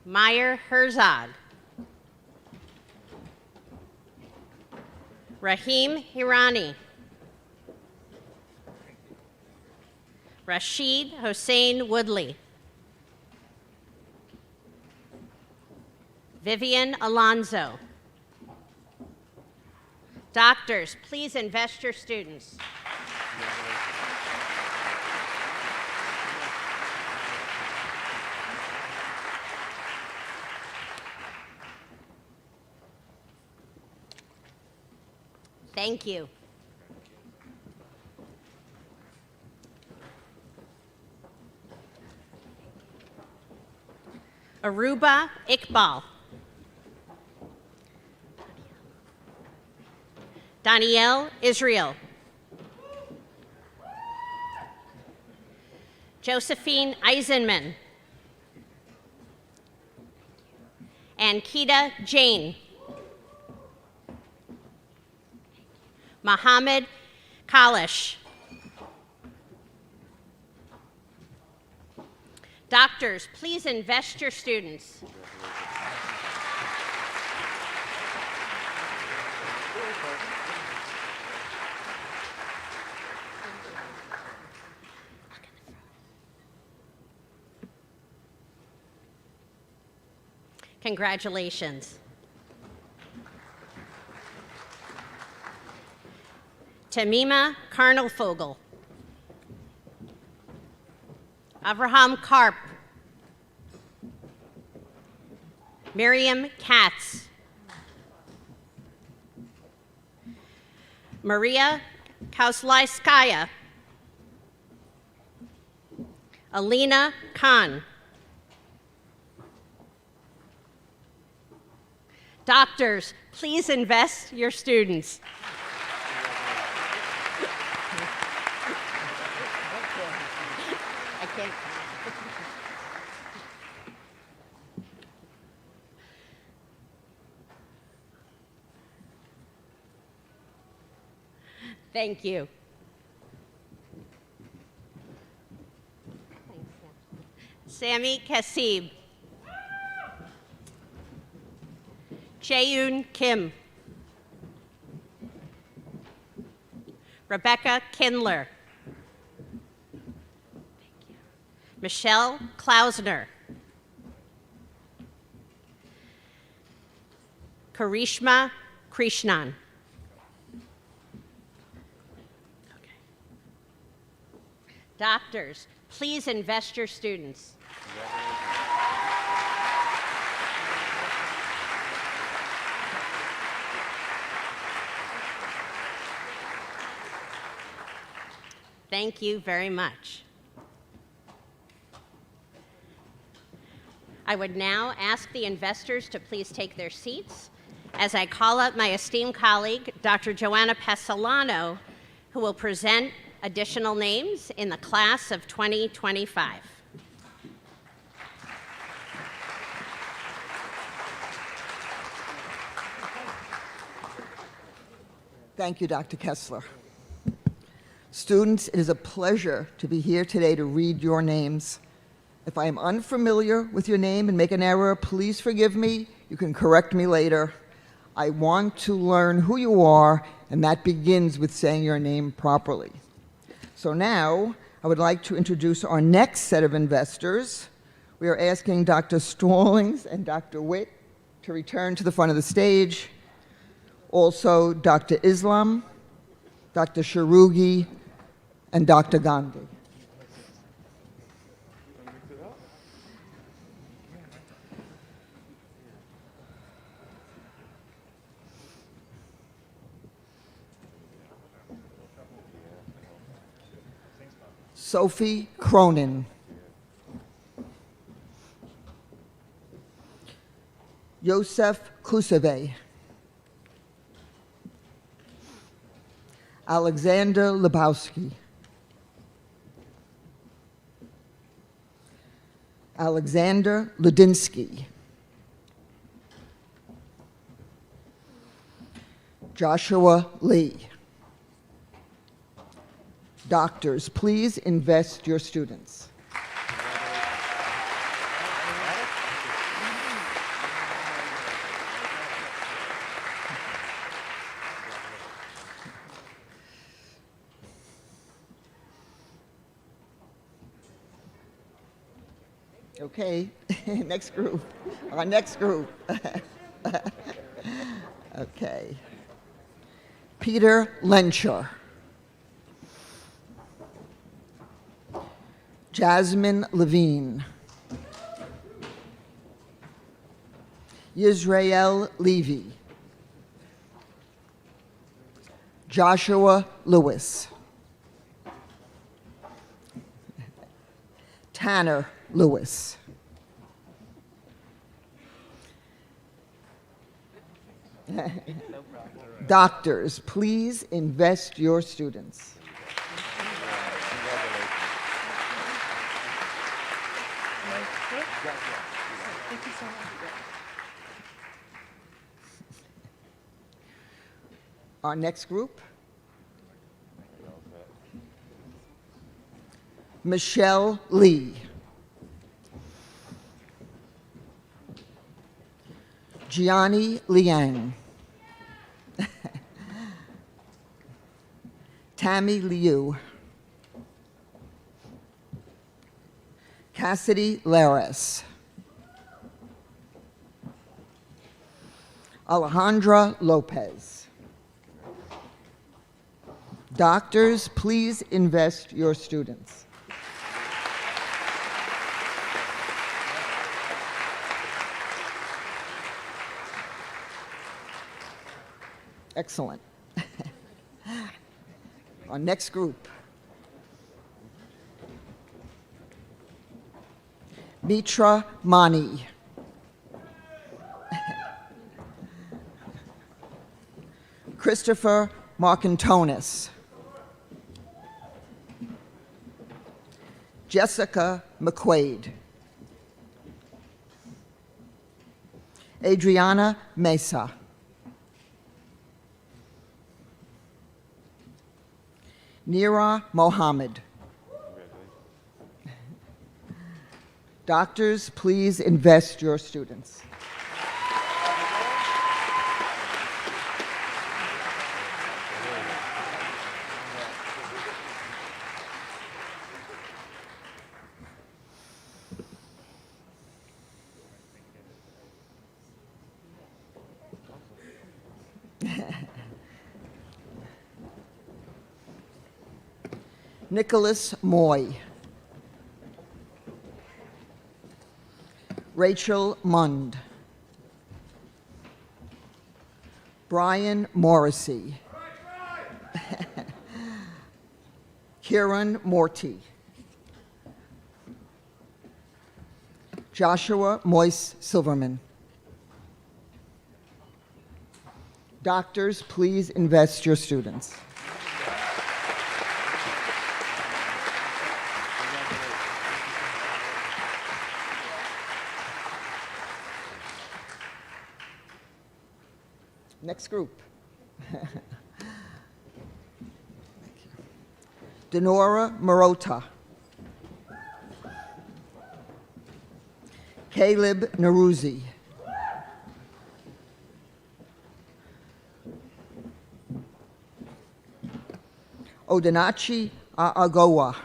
Meyer Herzog, Rahim Hirani, Rashid Hossein Woodley. Vivian Alonzo. Doctors, please invest your students. Thank you. Aruba Iqbal. Danielle Israel. Josephine Eisenman. And Kita Jane. Mohammed Kalish. Doctors, please invest your students. Congratulations. Tamima Karnelfogel. Avraham Karp. Miriam Katz. Maria Kauslaiskaya. Alina Khan. Doctors, please invest your students. I can't. Thank you. Sammy Kasib. Jaeyoon Kim. Rebecca Kindler. Michelle Klausner. Karishma Krishnan. Doctors, please invest your students. Thank you very much. I would now ask the investors to please take their seats as I call up my esteemed colleague, Dr. Joanna Pessolano, who will present additional names in the class of 2025. Thank you, Dr. Kessler. Students, it is a pleasure to be here today to read your names. If I am unfamiliar with your name and make an error, please forgive me. You can correct me later. I want to learn who you are, and that begins with saying your name properly. So now, I would like to introduce our next set of investors. We are asking Dr. Stallings and Dr. Witt to return to the front of the stage. Also, Dr. Islam, Dr. Sharugi, and Dr. Gandhi. Sophie Cronin. Yosef Kuseve. Alexander Lebowski. Alexander Ludinsky. Joshua Lee. Doctors, please invest your students. Okay, next group. Our next group. Okay. Peter Lencher. Jasmine Levine. Yisrael Levy. Joshua Lewis. Tanner Lewis. Doctors, please invest your students. Our next group, Michelle Lee. Gianni Liang. Tammy Liu. Cassidy Laris. Alejandra Lopez. Doctors, please invest your students. Excellent. Our next group. Mitra Mani. Christopher Marcantonis. Jessica McQuaid. Adriana Mesa. Nira Mohammed. Doctors, please invest your students. Nicholas Moy. Rachel Mund. Brian Morrissey. Kieran Morty. Joshua Moise Silverman. Doctors, please invest your students. Next group. Denora Marota. Caleb Naruzi. Odenachi Agowa.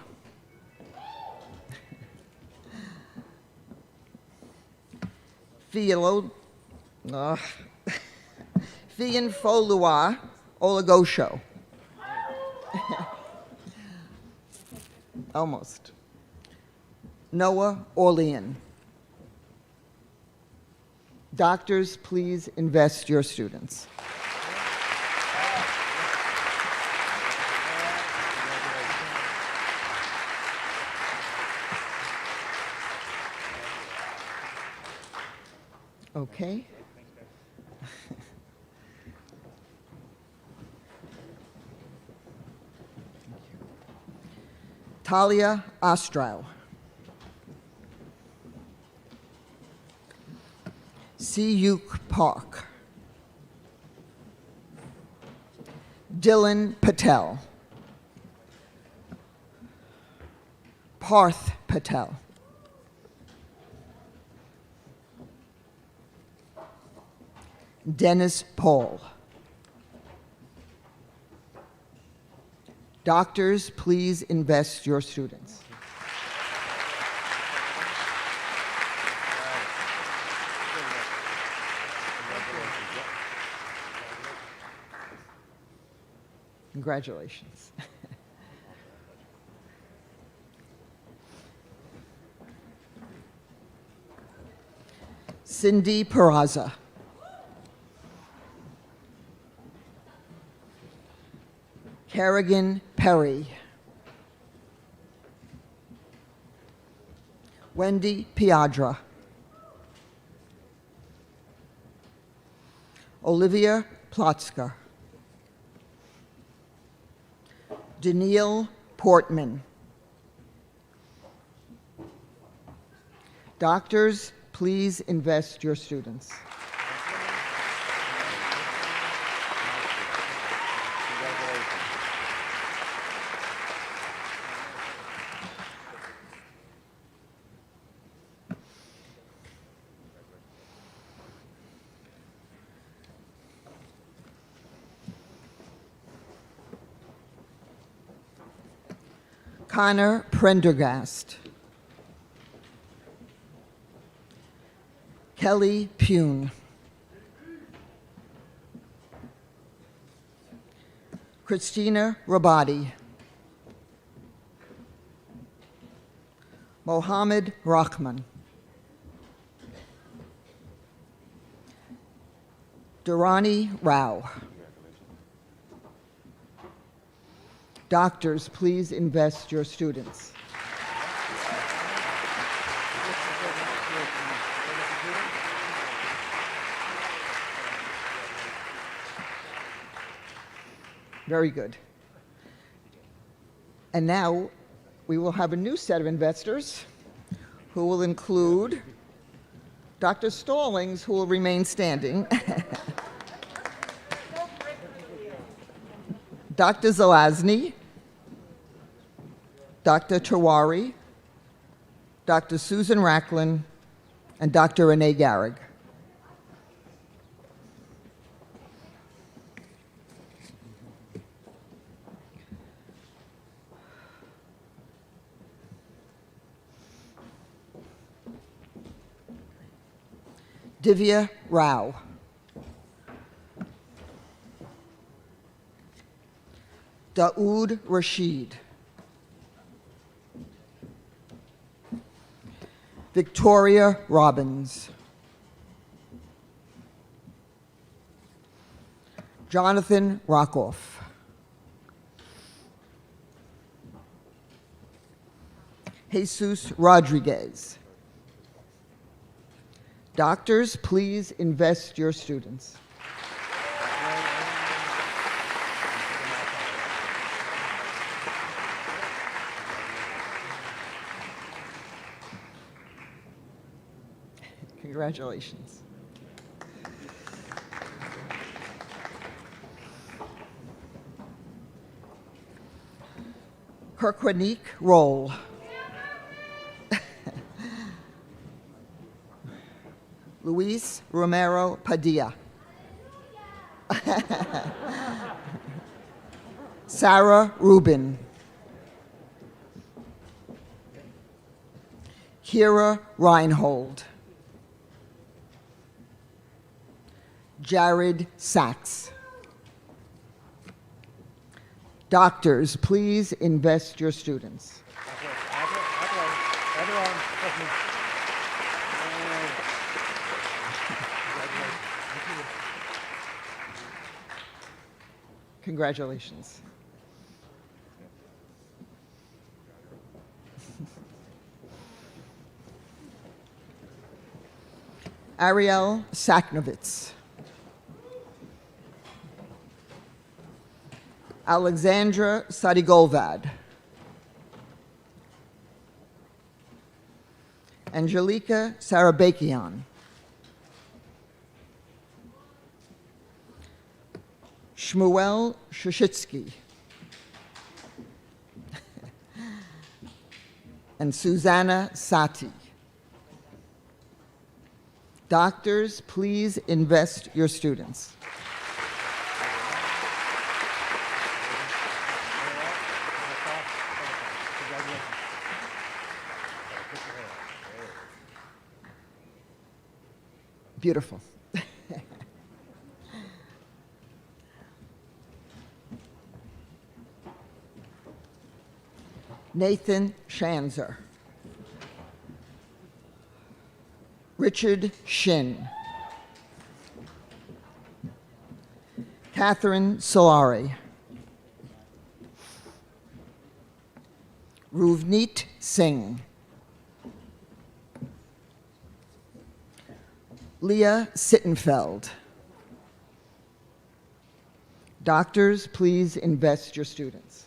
Fianfolua Olagosho. Almost. Noah Orlean. Doctors, please invest your students. Okay. Talia Ostrow. Siyuk Park. Dylan Patel. Parth Patel. Dennis Paul. Doctors, please invest your students. Congratulations. Cindy Peraza. Kerrigan Perry. Wendy Piadra. Olivia Plotska. Daniil Portman. Doctors, please invest your students. Connor Prendergast. Kelly Pune. Christina Rabadi. Mohammed Rahman. Durrani Rao. Doctors, please invest your students. Very good. And now we will have a new set of investors who will include Dr. Stallings, who will remain standing, Dr. Zelazny, Dr. Tawari, Dr. Susan Racklin, and Dr. Renee Garrig. Divya Rao. Daoud Rashid. Victoria Robbins. Jonathan Rockoff. Jesus Rodriguez. Doctors, please invest your students. Congratulations. Kirkwanique Roll. Luis Romero Padilla. Sarah Rubin. Kira Reinhold. Jared Sachs. Doctors, please invest your students. Congratulations. Ariel Saknovitz. Alexandra Sadigolvad. Angelika Sarabakian. Shmuel Shushitsky. And Susanna Sati. Doctors, please invest your students. Beautiful. Nathan Shanzer. Richard Shin. Catherine Solari. Ruvneet Singh. Leah Sittenfeld. Doctors, please invest your students.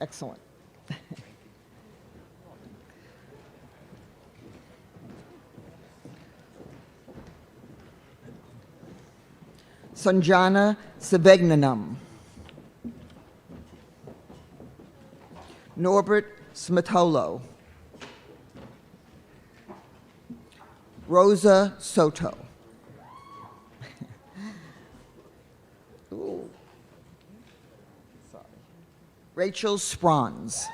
Excellent. Sanjana Savegnanam. Norbert Smatolo. Rosa Soto. Ooh. Sorry. Rachel Sprons.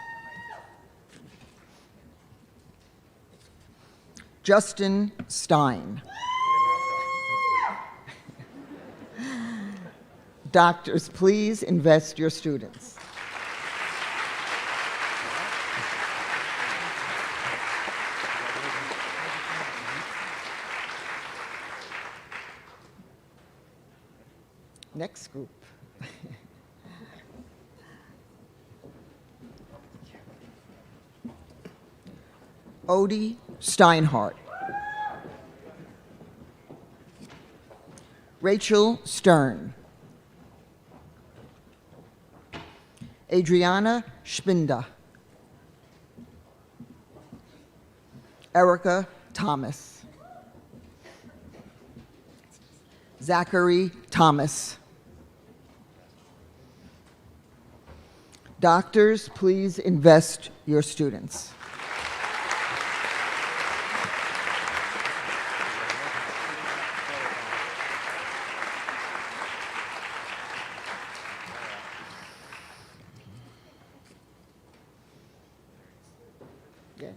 Justin Stein. Doctors, please invest your students. Next group. Odie Steinhardt. Rachel Stern. Adriana Spinda. Erica Thomas. Zachary Thomas. Doctors, please invest your students. Yeah.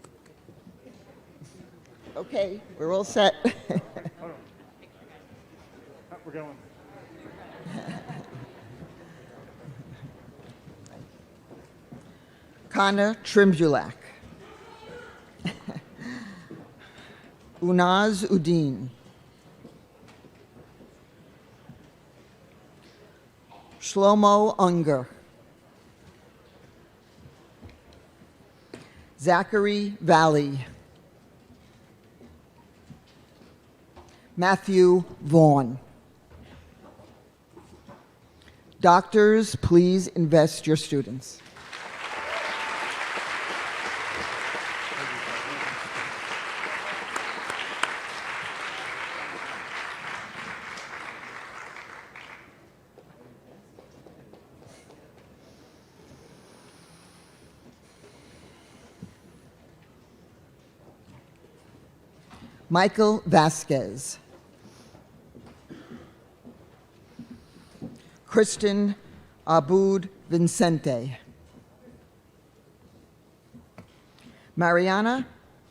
Okay, we're all set. Hold on. We're going. Kana Trimjulak. Unaz Udin. Shlomo Unger. Zachary Valley. Matthew Vaughn. Doctors, please invest your students. Michael Vasquez. Kristen Abud Vincente. Mariana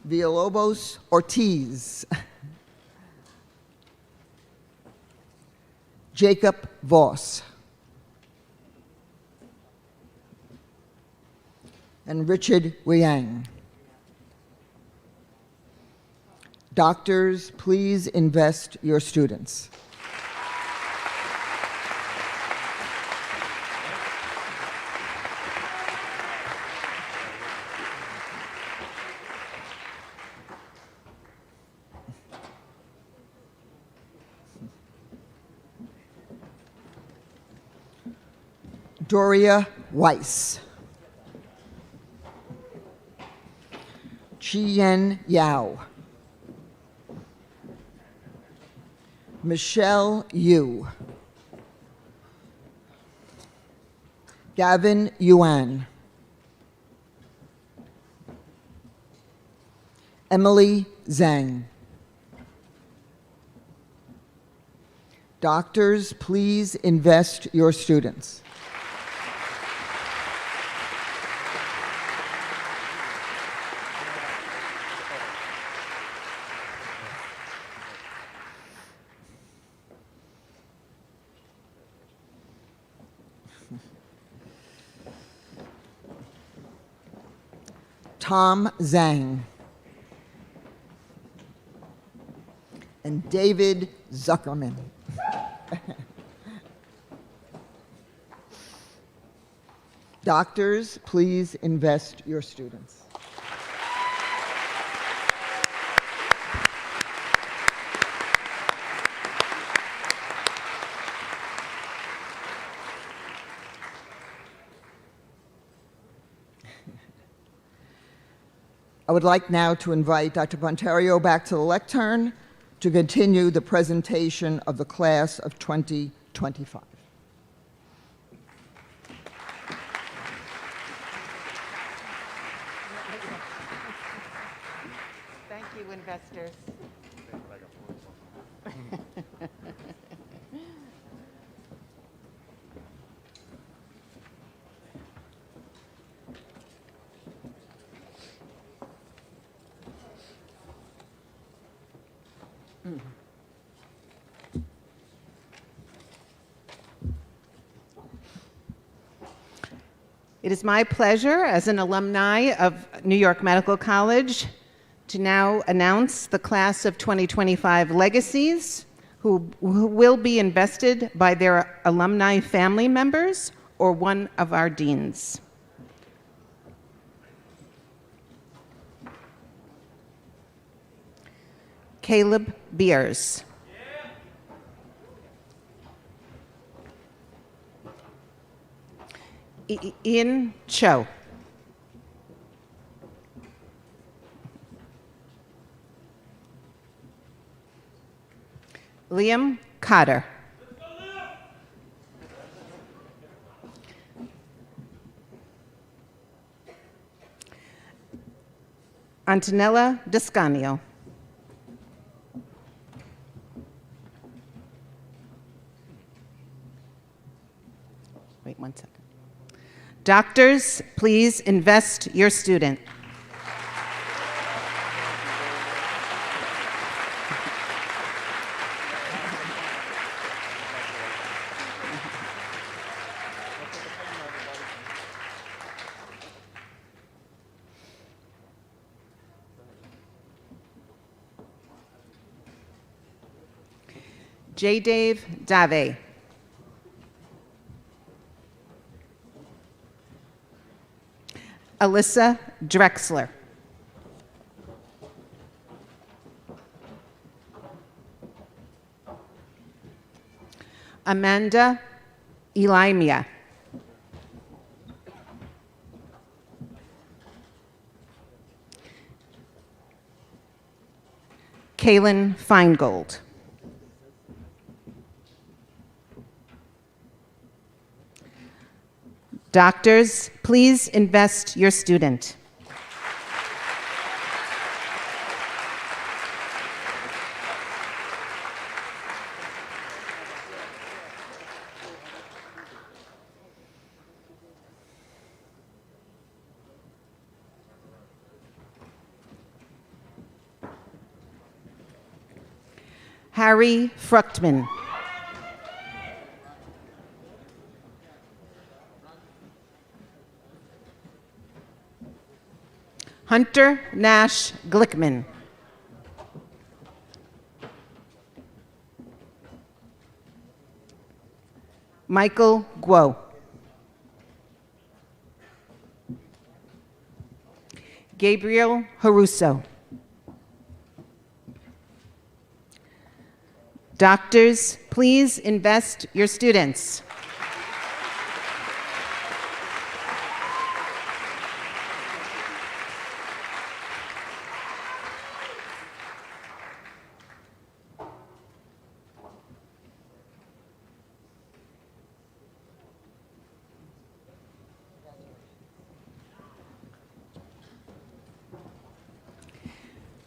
Villalobos Ortiz. Jacob Voss. And Richard Wiang. Doctors, please invest your students. Doria Weiss. Chien Yao. Michelle Yu. Gavin Yuan. Emily Zhang. Doctors, please invest your students. Tom Zhang. And David Zuckerman. Doctors, please invest your students. I would like now to invite Dr. Pontario back to the lectern to continue the presentation of the class of 2025. Thank you, investors. It is my pleasure as an alumni of New York Medical College to now announce the class of 2025 legacies who will be invested by their alumni family members or one of our deans. Caleb Beers. Ian Cho. Liam Cotter. Antonella Descanio. Wait 1 second. Doctors, please invest your student. J. Dave Dave. Alyssa Drexler. Amanda Elimia. Kaylin Feingold. Doctors, please invest your student. Harry Fruchtman. Hunter Nash Glickman. Michael Guo. Gabriel Haruso. Doctors, please invest your students.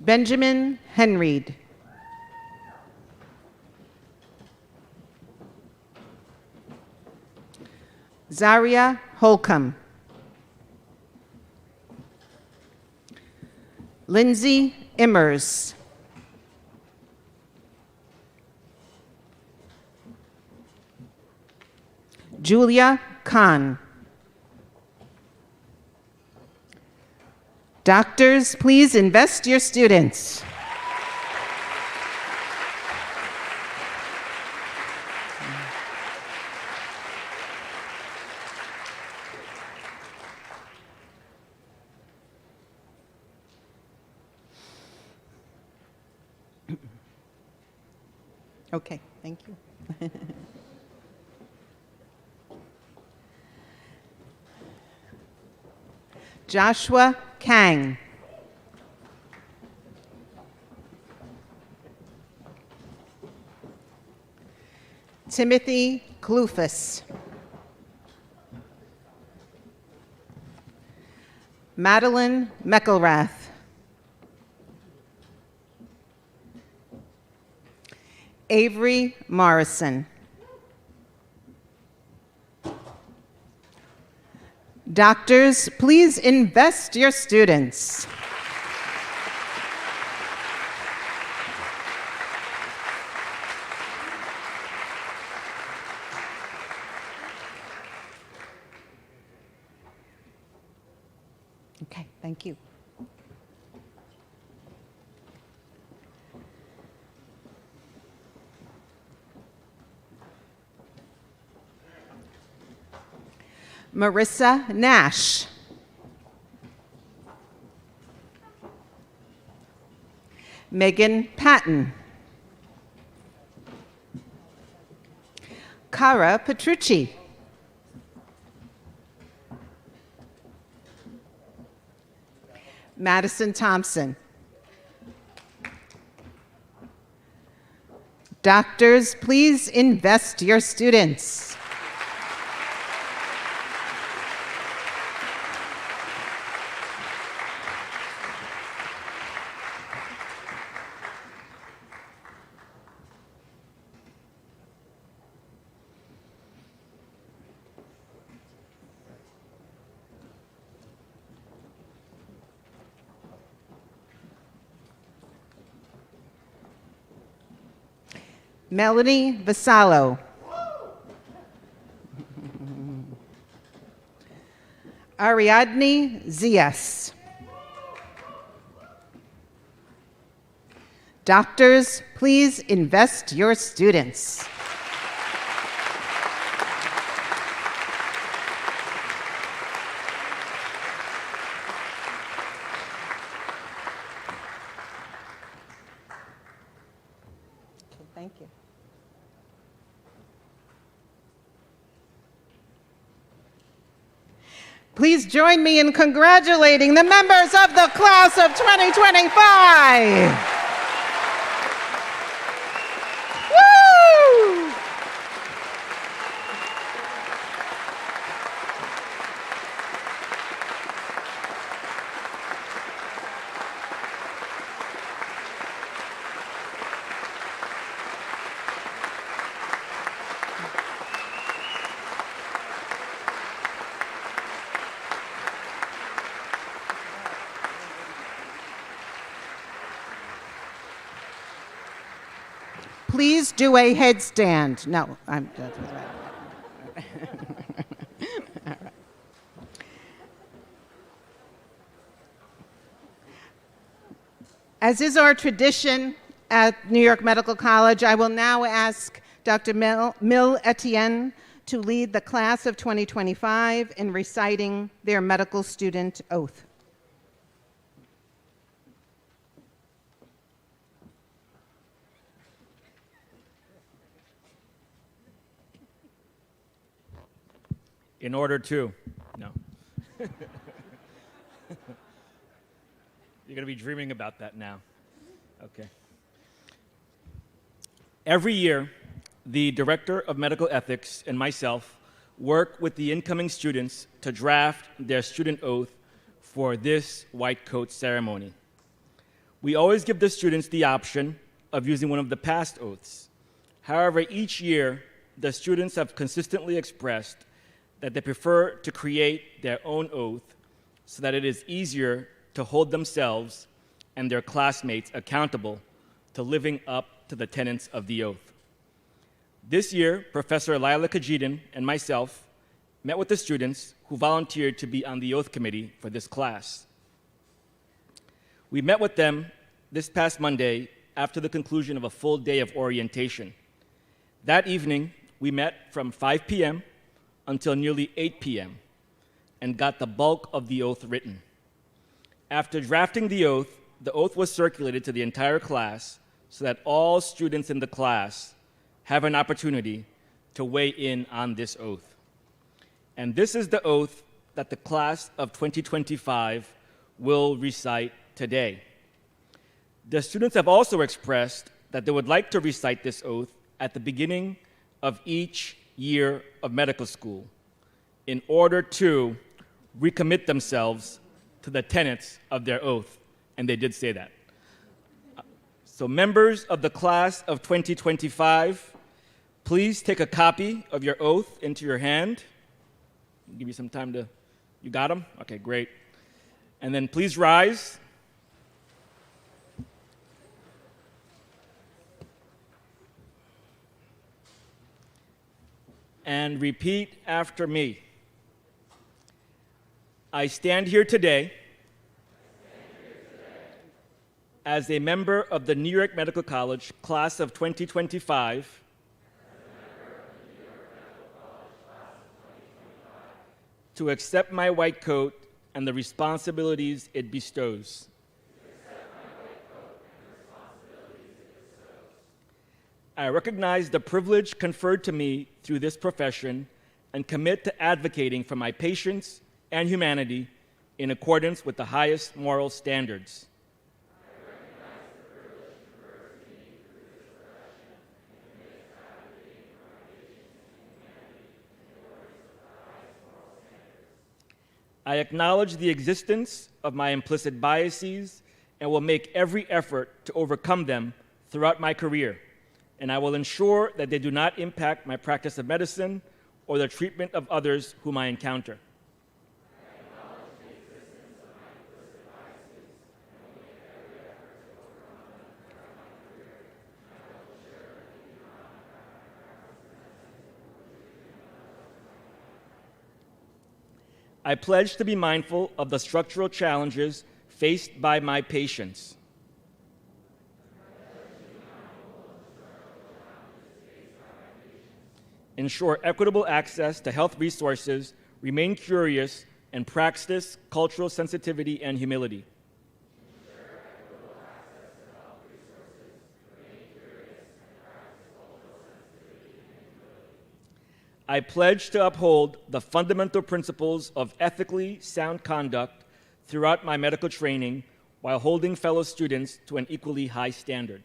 Benjamin Henreid. Zaria Holcomb. Lindsay Immers. Julia Khan. Doctors, please invest your students. Okay, thank you. Joshua Kang. Timothy Kloufis. Madeline McElrath. Avery Morrison. Doctors, please invest your students. Okay, thank you. Marissa Nash. Megan Patton. Cara Petrucci. Madison Thompson. Doctors, please invest your students. Melanie Vasallo. Ariadne Zias. Doctors, please invest your students. Thank you. Please join me in congratulating the members of the class of 2025. Woo! Please do a headstand. No, I'm. All right. As is our tradition at New York Medical College, I will now ask Dr. Mil Etienne to lead the class of 2025 in reciting their medical student oath. In order to, no. You're going to be dreaming about that now. Okay. Every year, the Director of Medical Ethics and myself work with the incoming students to draft their student oath for this white coat ceremony. We always give the students the option of using one of the past oaths. However, each year, the students have consistently expressed that they prefer to create their own oath so that it is easier to hold themselves and their classmates accountable to living up to the tenets of the oath. This year, Professor Lila Kajidin and myself met with the students who volunteered to be on the oath committee for this class. We met with them this past Monday after the conclusion of a full day of orientation. That evening, we met from 5 p.m. until nearly 8 p.m. and got the bulk of the oath written. After drafting the oath was circulated to the entire class so that all students in the class have an opportunity to weigh in on this oath. And this is the oath that the class of 2025 will recite today. The students have also expressed that they would like to recite this oath at the beginning of each year of medical school in order to recommit themselves to the tenets of their oath, and they did say that. So members of the class of 2025, please take a copy of your oath into your hand. I'll give you some time to, you got them? Okay, great. And then please rise. And repeat after me. I stand here today as a member of the New York Medical College class of 2025 to accept my white coat and the responsibilities it bestows. I recognize the privilege conferred to me through this profession and commit to advocating for my patients and humanity in accordance with the highest moral standards. I acknowledge the existence of my implicit biases and will make every effort to overcome them throughout my career, and I will ensure that they do not impact my practice of medicine or the treatment of others whom I encounter. I pledge to be mindful of the structural challenges faced by my patients. Ensure equitable access to health resources, remain curious, and practice cultural sensitivity and humility. I pledge to uphold the fundamental principles of ethically sound conduct throughout my medical training while holding fellow students to an equally high standard.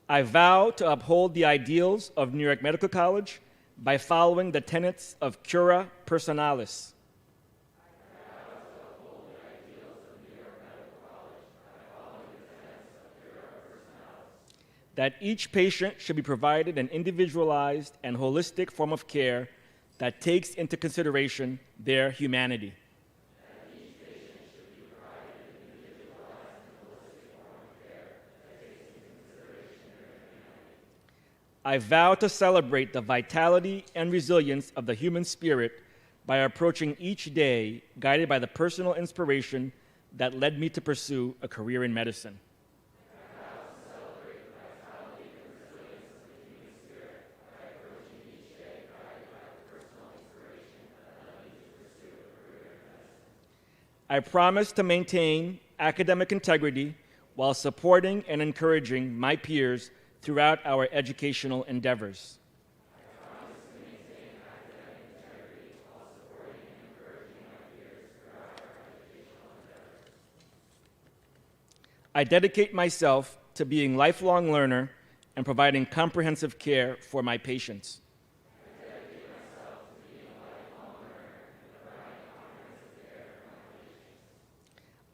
I vow to uphold the ideals of New York Medical College by following the tenets of cura personalis. That each patient should be provided an individualized and holistic form of care that takes into consideration their humanity. I vow to celebrate the vitality and resilience of the human spirit by approaching each day guided by the personal inspiration that led me to pursue a career in medicine. I promise to maintain academic integrity while supporting and encouraging my peers throughout our educational endeavors. I dedicate myself to being a lifelong learner and providing comprehensive care for my patients.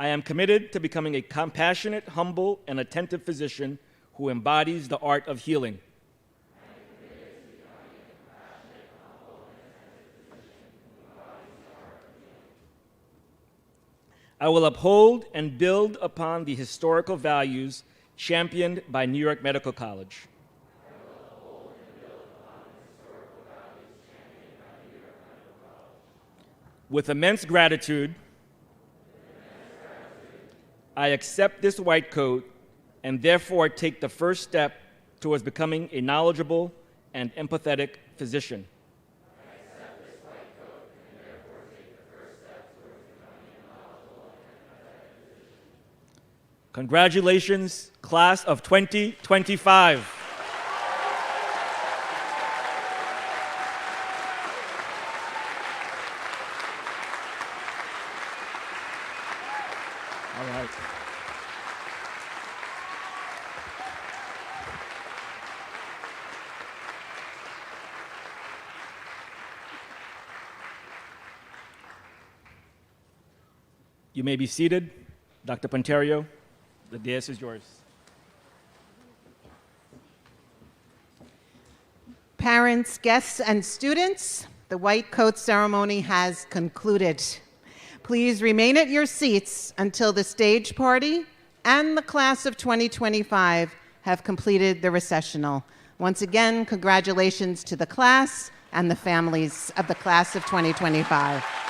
I am committed to becoming a compassionate, humble, and attentive physician who embodies the art of healing. I will uphold and build upon the historical values championed by New York Medical College. With immense gratitude, I accept this white coat and therefore take the first step towards becoming a knowledgeable and empathetic physician. Congratulations, class of 2025. All right. You may be seated. Dr. Ponterio, the dais is yours. Parents, guests, and students, the white coat ceremony has concluded. Please remain at your seats until the stage party and the class of 2025 have completed the recessional. Once again, congratulations to the class and the families of the class of 2025.